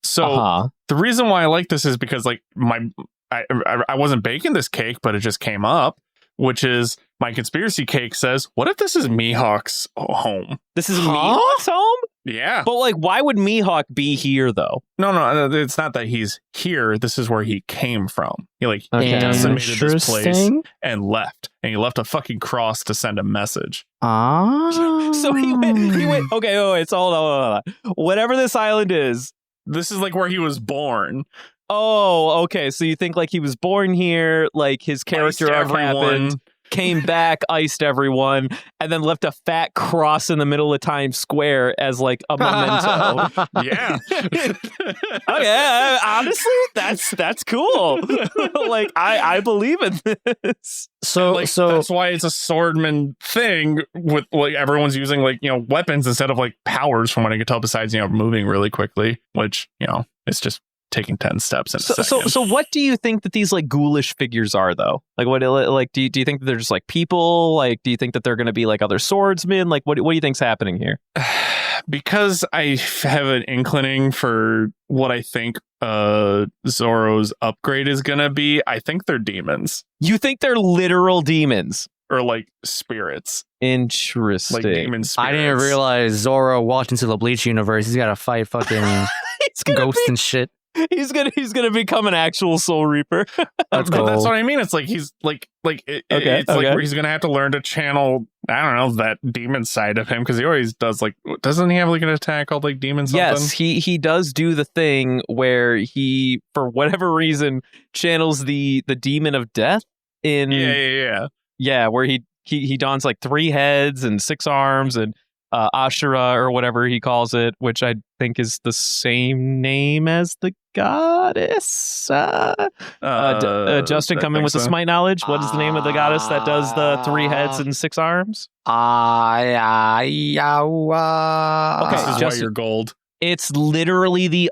So the reason why I like this is because like I wasn't baking this cake, but it just came up, which is my conspiracy cake says, what if this is Mihawk's home? This is Mihawk's home? Yeah. But like, why would Mihawk be here though? No, it's not that he's here. This is where he came from. He decimated this place and left. And he left a fucking cross to send a message. So he went, okay, it's all whatever this island is. This is like where he was born. Oh, okay. So you think like he was born here, like his character arc happened, came back, iced everyone, and then left a fat cross in the middle of Times Square as like a memento. Yeah. Okay, honestly, that's cool. Like I believe in this. So that's why it's a swordman thing with like everyone's using like, weapons instead of like powers from what I could tell, besides, moving really quickly, which, it's just taking 10 steps in a second. So what do you think that these like ghoulish figures are though? Like what like do you think that they're just like people? Like do you think that they're going to be like other swordsmen? Like what do you think's happening here? Because I have an inclining for what I think Zoro's upgrade is going to be, I think they're demons. You think they're literal demons? Or like spirits. Interesting. Like demon spirits. I didn't realize Zoro walked into the Bleach universe. He's got to fight fucking ghosts and shit. He's gonna become an actual Soul Reaper. But that's what I mean. It's like he's like it's like where he's gonna have to learn to channel, I don't know, that demon side of him, because he always does. Like, doesn't he have like an attack called like demon something? Yes, he does do the thing where he, for whatever reason, channels the demon of death in where he dons like 3 heads and 6 arms and Ashura or whatever he calls it, which I think is the same name as the goddess. Justin, come in with the smite knowledge. What is the name of the goddess that does the 3 heads and 6 arms? Okay, this is why you're gold. It's literally the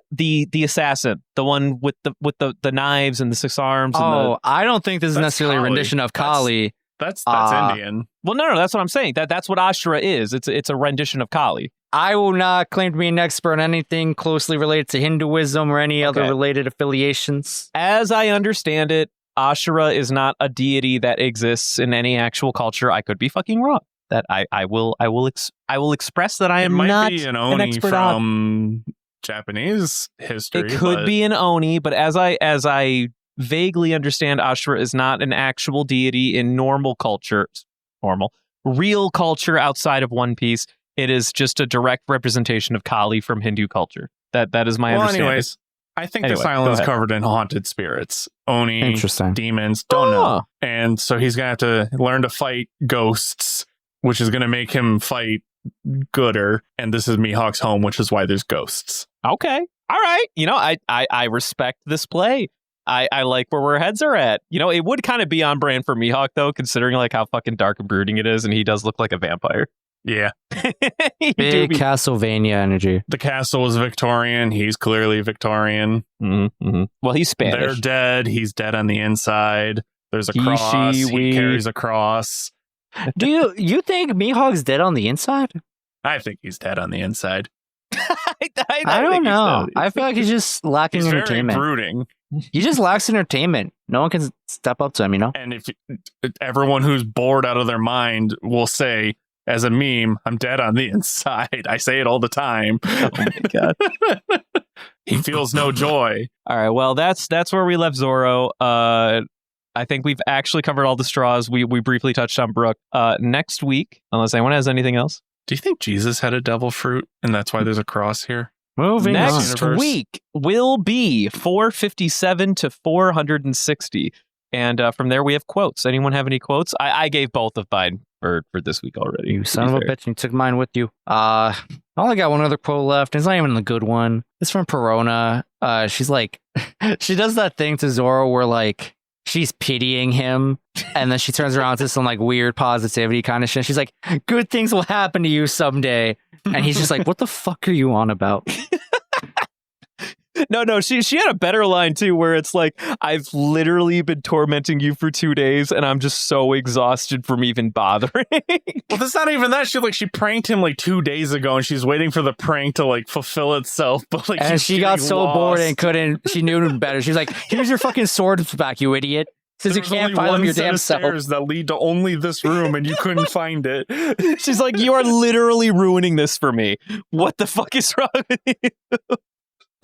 assassin, the one with the knives and the 6 arms. I don't think this is necessarily a rendition of Kali. That's Indian. Well, no, that's what I'm saying. That's what Ashura is. It's a rendition of Kali. I will not claim to be an expert on anything closely related to Hinduism or any other related affiliations. As I understand it, Ashura is not a deity that exists in any actual culture. I could be fucking wrong. That I will express that I am not be an Oni expert from Japanese history. It could be an Oni, but as I vaguely understand, Ashura is not an actual deity in real culture outside of One Piece. It is just a direct representation of Kali from Hindu culture. That is my understanding. Anyways, I think this island is covered in haunted spirits. Oni, demons, don't know. And so he's going to have to learn to fight ghosts, which is going to make him fight gooder. And this is Mihawk's home, which is why there's ghosts. Okay. All right. I respect this play. I like where our heads are at. It would kind of be on brand for Mihawk, though, considering like how fucking dark and brooding it is, and he does look like a vampire. Yeah. Big Castlevania energy. The castle is Victorian. He's clearly Victorian. Mm-hmm. Well, he's Spanish. They're dead. He's dead on the inside. There's a cross. He carries a cross. Do you think Mihawk's dead on the inside? I think he's dead on the inside. I don't know. I feel like he's just lacking entertainment. Very brooding. He just lacks entertainment. No one can step up to him, And if everyone who's bored out of their mind will say, as a meme, I'm dead on the inside. I say it all the time. Oh my god. He feels no joy. All right, well, that's where we left Zoro. I think we've actually covered all the straws. We briefly touched on Brook. Next week, unless anyone has anything else. Do you think Jesus had a devil fruit, and that's why there's a cross here? Moving next week will be 457 to 460. And from there, we have quotes. Anyone have any quotes? I gave both of mine for this week already. You son of a bitch, you took mine with you. I only got one other quote left. It's not even a good one. It's from Perona. She's like, she does that thing to Zoro where like, she's pitying him, and then she turns around to some like weird positivity kind of shit. She's like, good things will happen to you someday. And he's just like, what the fuck are you on about? No, she had a better line too, where it's like, I've literally been tormenting you for 2 days, and I'm just so exhausted from even bothering. Well, that's not even that. She pranked him like 2 days ago, and she's waiting for the prank to like fulfill itself. But like, and she got so bored and couldn't. She knew better. She's like, "Here's your fucking sword back, you idiot." Since you can't find them your damn self. Stairs that lead to only this room, and you couldn't find it. She's like, you are literally ruining this for me. What the fuck is wrong with you?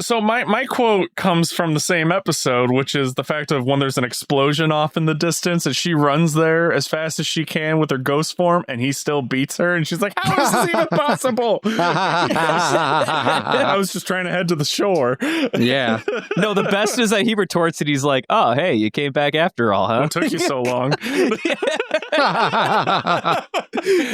So my quote comes from the same episode, which is the fact of when there's an explosion off in the distance and she runs there as fast as she can with her ghost form and he still beats her. And she's like, how is this even possible? I was just trying to head to the shore. Yeah. No, the best is that he retorts and he's like, oh, hey, you came back after all, huh? What took you so long?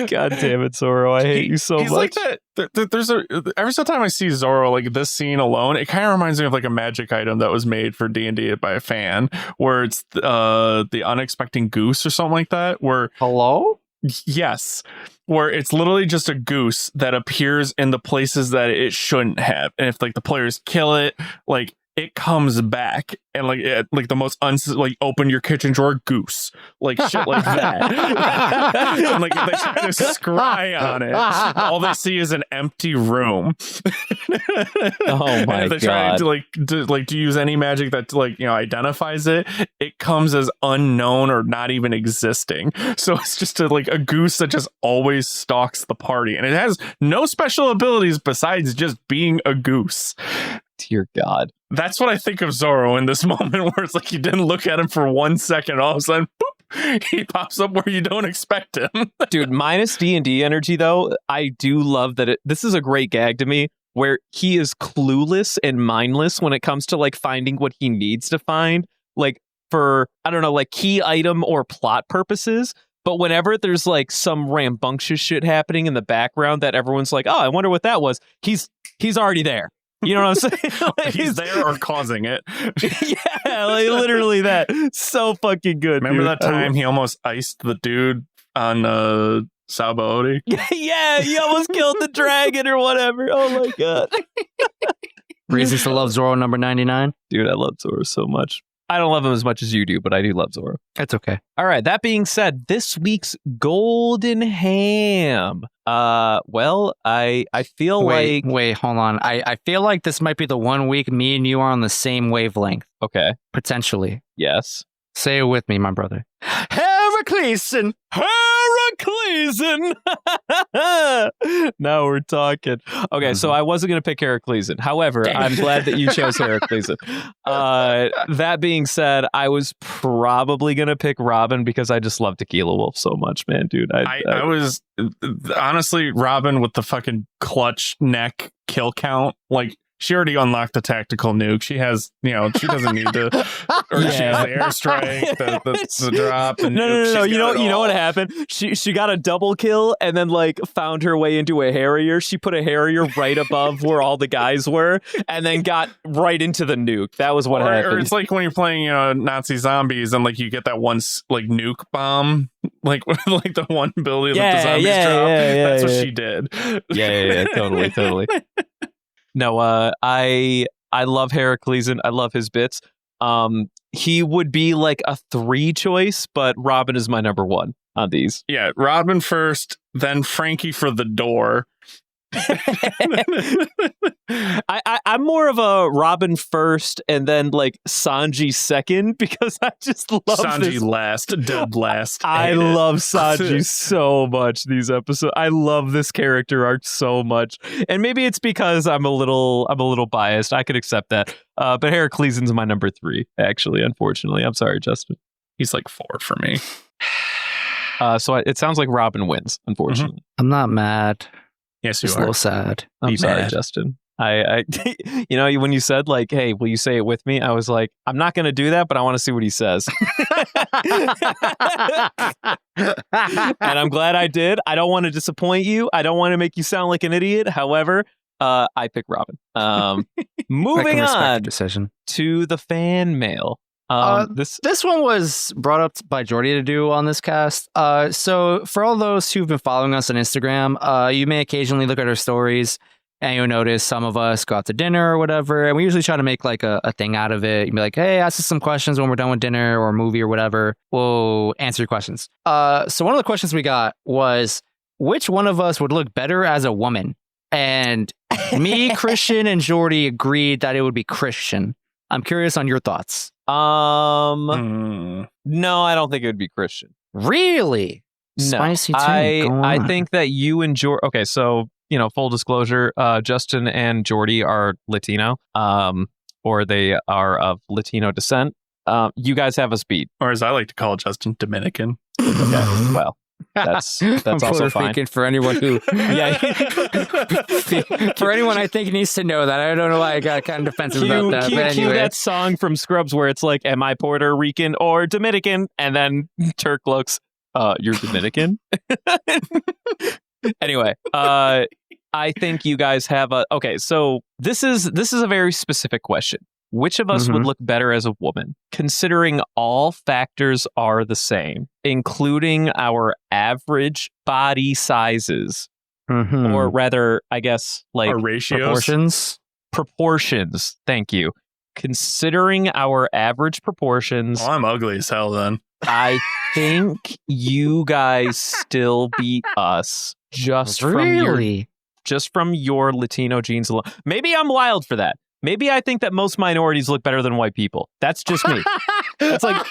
God damn it, Zoro. I hate you so much. Like that. There's every single time I see Zoro, like this scene alone, it kind of reminds me of like a magic item that was made for D&D by a fan, where it's the unexpected goose or something like that. Where yes, where it's literally just a goose that appears in the places that it shouldn't have, and if like the players kill it, like it comes back and like the most like open your kitchen drawer goose, like shit like that. And like if they try to scry on it, all they see is an empty room. Oh my and if they god! Try to use any magic that identifies it, it comes as unknown or not even existing. So it's just a goose that just always stalks the party, and it has no special abilities besides just being a goose. Dear God. That's what I think of Zoro in this moment, where it's like you didn't look at him for 1 second, all of a sudden, boop, he pops up where you don't expect him. Dude, minus D&D energy, though, I do love that this is a great gag to me, where he is clueless and mindless when it comes to like finding what he needs to find, like for, I don't know, like key item or plot purposes. But whenever there's like some rambunctious shit happening in the background that everyone's like, oh, I wonder what that was, he's already there. You know what I'm saying? Like, He's there or causing it. Yeah, like literally that. So fucking good. Remember dude. that time he almost iced the dude on Sabaody? Yeah, he almost killed the dragon or whatever. Oh my God. Reasons to love Zoro number 99. Dude, I love Zoro so much. I don't love him as much as you do, but I do love Zoro. It's okay. All right, that being said, this week's Golden Ham. Well, I feel Wait, hold on. I feel like this might be the 1 week me and you are on the same wavelength. Okay. Potentially. Yes. Say it with me, my brother. Heracleson! Heracleson! Now we're talking. Okay, so I wasn't going to pick Heracleson. However, I'm glad that you chose Heracleson. That being said, I was probably going to pick Robin because I just love Tequila Wolf so much, man, dude. I was honestly Robin with the fucking clutch neck kill count. Like, she already unlocked the tactical nuke. She has, she doesn't need to, or she has the airstrike, the drop. The no. You know what happened? She got a double kill and then like found her way into a Harrier. She put a Harrier right above where all the guys were, and then got right into the nuke. That was what happened. Or it's like when you're playing, Nazi zombies, and like you get that one like nuke bomb, like the one ability that the zombies drop. That's what she did. Yeah. Totally. No, I love Heracleson. I love his bits. He would be like a 3 choice, but Robin is my number 1 on these. Yeah, Robin first, then Frankie for the door. I'm more of a Robin first and then like Sanji second, because I just love Sanji dead last. I love Sanji so much these episodes. I love this character arc so much, and maybe it's because I'm a little biased. I could accept that, but Heracleson's my number 3. Actually, unfortunately, I'm sorry, Justin. He's like 4 for me. So it sounds like Robin wins. Unfortunately, I'm not mad. Yes, you Just are. a little sad. I'm sorry, Justin. I when you said like, hey, will you say it with me? I was like, I'm not going to do that, but I want to see what he says. And I'm glad I did. I don't want to disappoint you. I don't want to make you sound like an idiot. However, I pick Robin. Moving on decision to the fan mail. This one was brought up by Jordy to do on this cast. So for all those who've been following us on Instagram, you may occasionally look at our stories and you'll notice some of us go out to dinner or whatever. And we usually try to make like a thing out of it. You'd be like, hey, ask us some questions when we're done with dinner or a movie or whatever. We'll answer your questions. So one of the questions we got was, which one of us would look better as a woman? And me, Christian, and Jordy agreed that it would be Christian. I'm curious on your thoughts. No, I don't think it would be Christian. Really? No, Spicy too. I think that you and Jordy. Okay, so full disclosure, Justin and Jordy are Latino, or they are of Latino descent. You guys have us beat, or as I like to call Justin, Dominican. Okay, well. That's also fine for anyone who for anyone I think needs to know that. I don't know why I got kind of defensive about that. But anyway, that song from Scrubs where it's like, am I Puerto Rican or Dominican? And then Turk looks, you're Dominican. Anyway, I think you guys have okay, so this is a very specific question. Which of us would look better as a woman, considering all factors are the same, including our average body sizes, or rather, I guess, like our ratios? Proportions. Thank you. Considering our average proportions, I'm ugly as hell. Then I think you guys still beat us just from your Latino genes alone. Maybe I'm wild for that. Maybe I think that most minorities look better than white people. That's just me. That's like...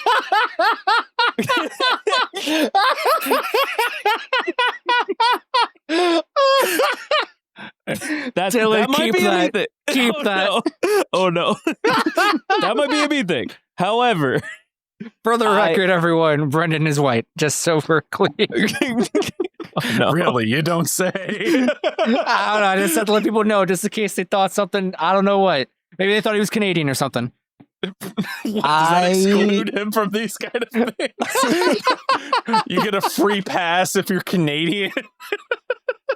Dylan, that might keep be that. anything. Keep that. No. anything. However, for the record, everyone, Brendan is white. Just so we're clear. Oh, no. Really? You don't say. I don't know. I just had to let people know, just in case they thought something. I don't know what. Maybe they thought he was Canadian or something. Does that exclude him from these kind of things? You get a free pass if you're Canadian.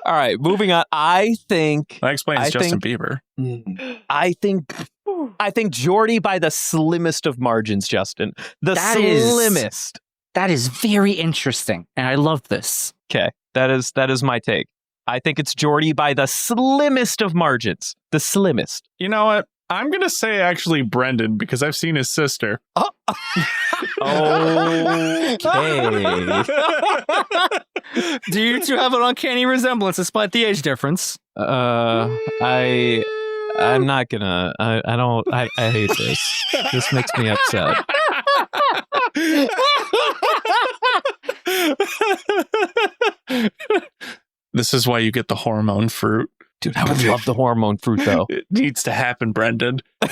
All right, moving on. I think That explains Justin Bieber. I think Jordy by the slimmest of margins, Justin. The slimmest. That is very interesting, and I love this. Okay, that is my take. I think it's Jordy by the slimmest of margins. The slimmest. You know what? I'm going to say actually Brendan because I've seen his sister. Oh. Okay. Do you two have an uncanny resemblance despite the age difference? I'm not gonna. I hate this. This makes me upset. This is why you get the hormone fruit. Dude, I would love the hormone fruit, though. It needs to happen, Brendan. Dude,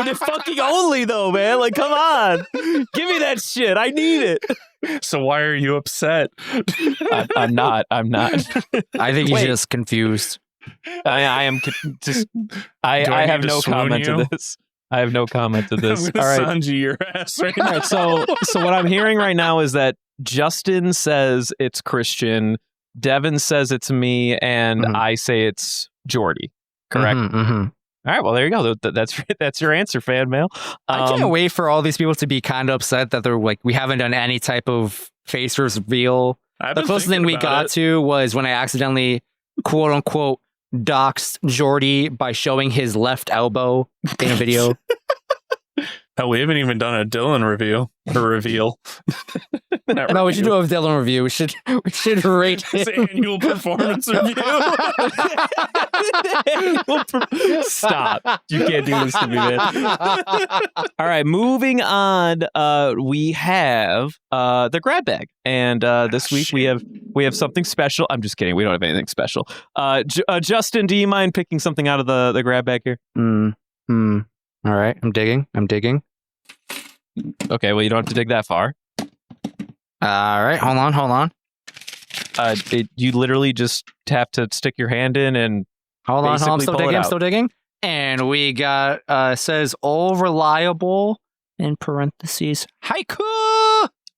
it's fucking only, though, man. Like, come on. Give me that shit. I need it. So why are you upset? I'm not. I think he's just confused. I am just... I have no comment to this. I have no comment to this. I'm gonna Sanji your ass right now. So what I'm hearing right now is that Justin says it's Christian, Devin says it's me, and I say it's Jordy. Correct? All right, well, there you go. That's your answer, fan mail. I can't wait for all these people to be kind of upset that they're like, we haven't done any type of face reveal. The closest thing we got to was when I accidentally, quote unquote, doxed Jordy by showing his left elbow in a video. Hell, we haven't even done a Dylan reveal. No, we should do a Dylan review. We should rate his annual performance review. Stop. You can't do this to me, man. All right, moving on. We have the grab bag. And this week we have something special. I'm just kidding. We don't have anything special. Justin, do you mind picking something out of the grab bag here? All right, I'm digging. Okay, well, you don't have to dig that far. All right, hold on. You literally just have to stick your hand in and hold on. I'm still digging. And we got says all reliable in parentheses haiku.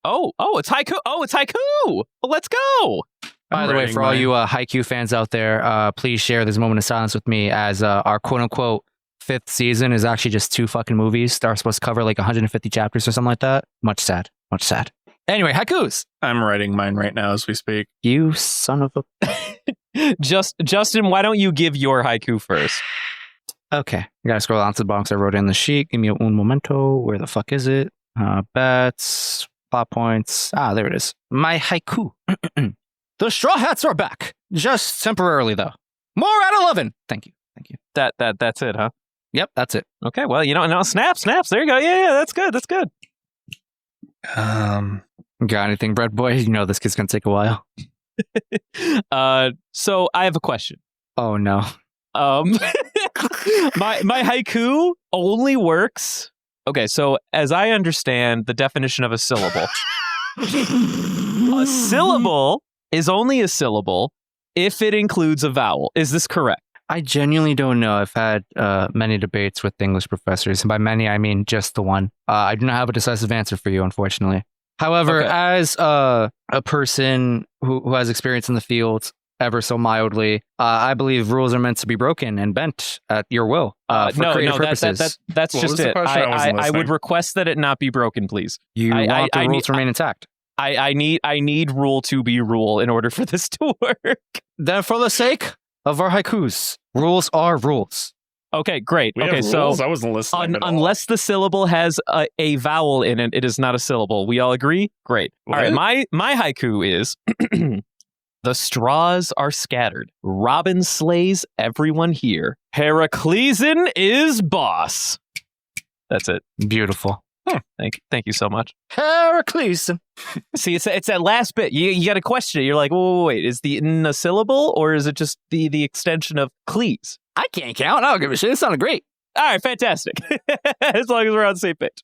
Oh, it's haiku. Well, let's go. By the way, for all you haiku fans out there, please share this moment of silence with me as our quote unquote 5th season is actually just 2 fucking movies that are supposed to cover like 150 chapters or something like that. Much sad. Anyway, haikus. I'm writing mine right now as we speak. You son of a... Justin, why don't you give your haiku first? Okay. I gotta scroll down to the box I wrote in the sheet. Give me un momento. Where the fuck is it? Bets, plot points. There it is. My haiku. The Straw Hats are back. Just temporarily, though. More at 11. Thank you. That's it, huh? Yep, that's it. Okay, well, no, snaps. There you go. Yeah, that's good. Got anything, bread boy? You know this kid's gonna take a while. So I have a question. Oh no. My haiku only works. Okay, so as I understand the definition of a syllable, a syllable is only a syllable if it includes a vowel. Is this correct? I genuinely don't know. I've had many debates with English professors, and by many I mean just the one. I do not have a decisive answer for you, unfortunately. However, as a person who has experience in the field ever so mildly, I believe rules are meant to be broken and bent at your will for creative purposes. That's just it. I would request that it not be broken, please. You want the rules to remain intact. I need rule to be rule in order for this to work. Then for the sake of our haikus, rules are rules. Okay, great. Okay, so I wasn't listening unless the syllable has a vowel in it, it is not a syllable. We all agree? Great. What? All right, my haiku is the straws are scattered. Robin slays everyone here. Heraclean is boss. That's it. Beautiful. Thank you so much. Heraclean. See, it's that last bit. You got to question it. You're like, wait, is the in a syllable or is it just the extension of cleese? I can't count. I don't give a shit. It sounded great. All right, fantastic. As long as we're on the same page.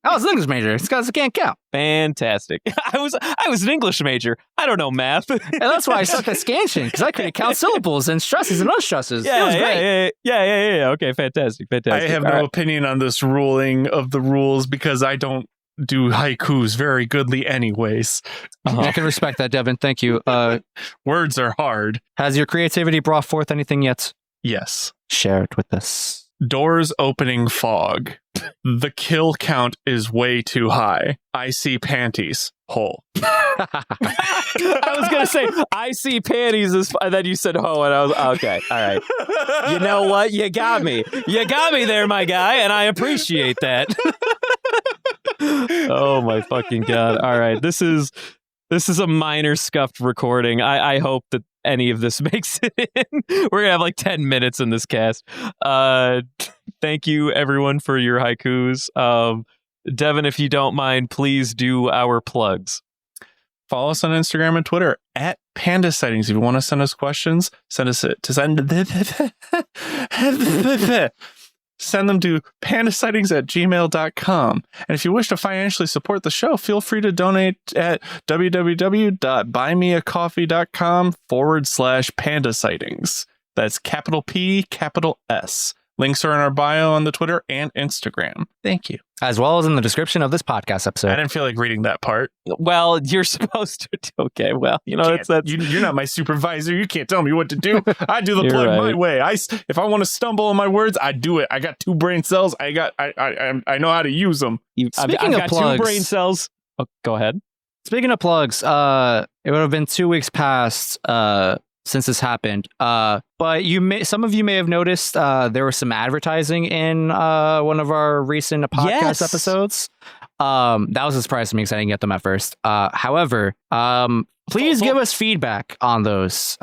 I was an English major. It's because I can't count. Fantastic. I was an English major. I don't know math. And that's why I suck at scansion, because I couldn't count syllables and stresses and unstresses. It was great. Yeah. Okay, fantastic. I have no opinion on this ruling of the rules because I don't do haikus very goodly anyways. I can respect that, Devin. Thank you. Words are hard. Has your creativity brought forth anything yet? Yes. Share it with us. Doors opening fog. The kill count is way too high. I see panties. Hole. I was going to say, I see panties, and then you said ho, and I was, okay, all right. You know what? You got me. You got me there, my guy, and I appreciate that. Oh, my fucking God. All right, this is a minor scuffed recording. I hope that any of this makes it in. We're going to have like 10 minutes in this cast. Thank you, everyone, for your haikus. Devin, if you don't mind, please do our plugs. Follow us on Instagram and Twitter at Panda Sightings. If you want to send us questions, send them to pandasightings@gmail.com. And if you wish to financially support the show, feel free to donate at www.buymeacoffee.com/panda sightings. That's capital P, capital S. Links are in our bio on the Twitter and Instagram. Thank you. As well as in the description of this podcast episode. I didn't feel like reading that part. Well, you're supposed to. Okay, well, you know, you're not my supervisor. You can't tell me what to do. I do the plug my way. If I want to stumble on my words, I do it. I got 2 brain cells. I know how to use them. Speaking of plugs, 2 brain cells. Oh, go ahead. Speaking of plugs, it would have been 2 weeks past since this happened. But some of you may have noticed there was some advertising in one of our recent podcast episodes. That was a surprise to me because I didn't get them at first. However, please give us feedback on those.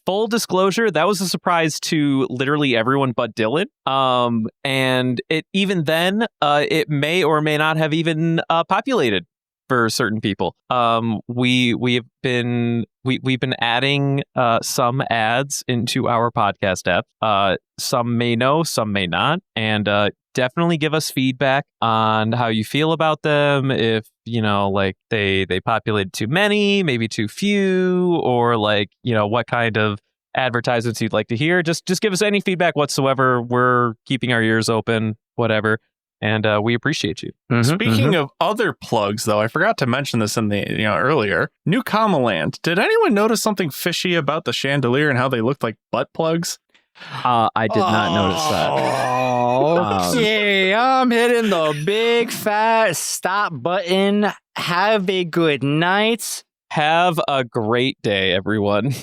Full disclosure, that was a surprise to literally everyone but Dylan. And it it may or may not have even populated for certain people. We've been adding some ads into our podcast app. Some may know, some may not, and definitely give us feedback on how you feel about them. If like they populated too many, maybe too few, or like what kind of advertisements you'd like to hear. Just give us any feedback whatsoever. We're keeping our ears open, whatever. And we appreciate you. Speaking of other plugs, though, I forgot to mention this in the earlier. Newkama Land. Did anyone notice something fishy about the chandelier and how they looked like butt plugs? I did not notice that. Okay, I'm hitting the big fat stop button. Have a good night. Have a great day, everyone.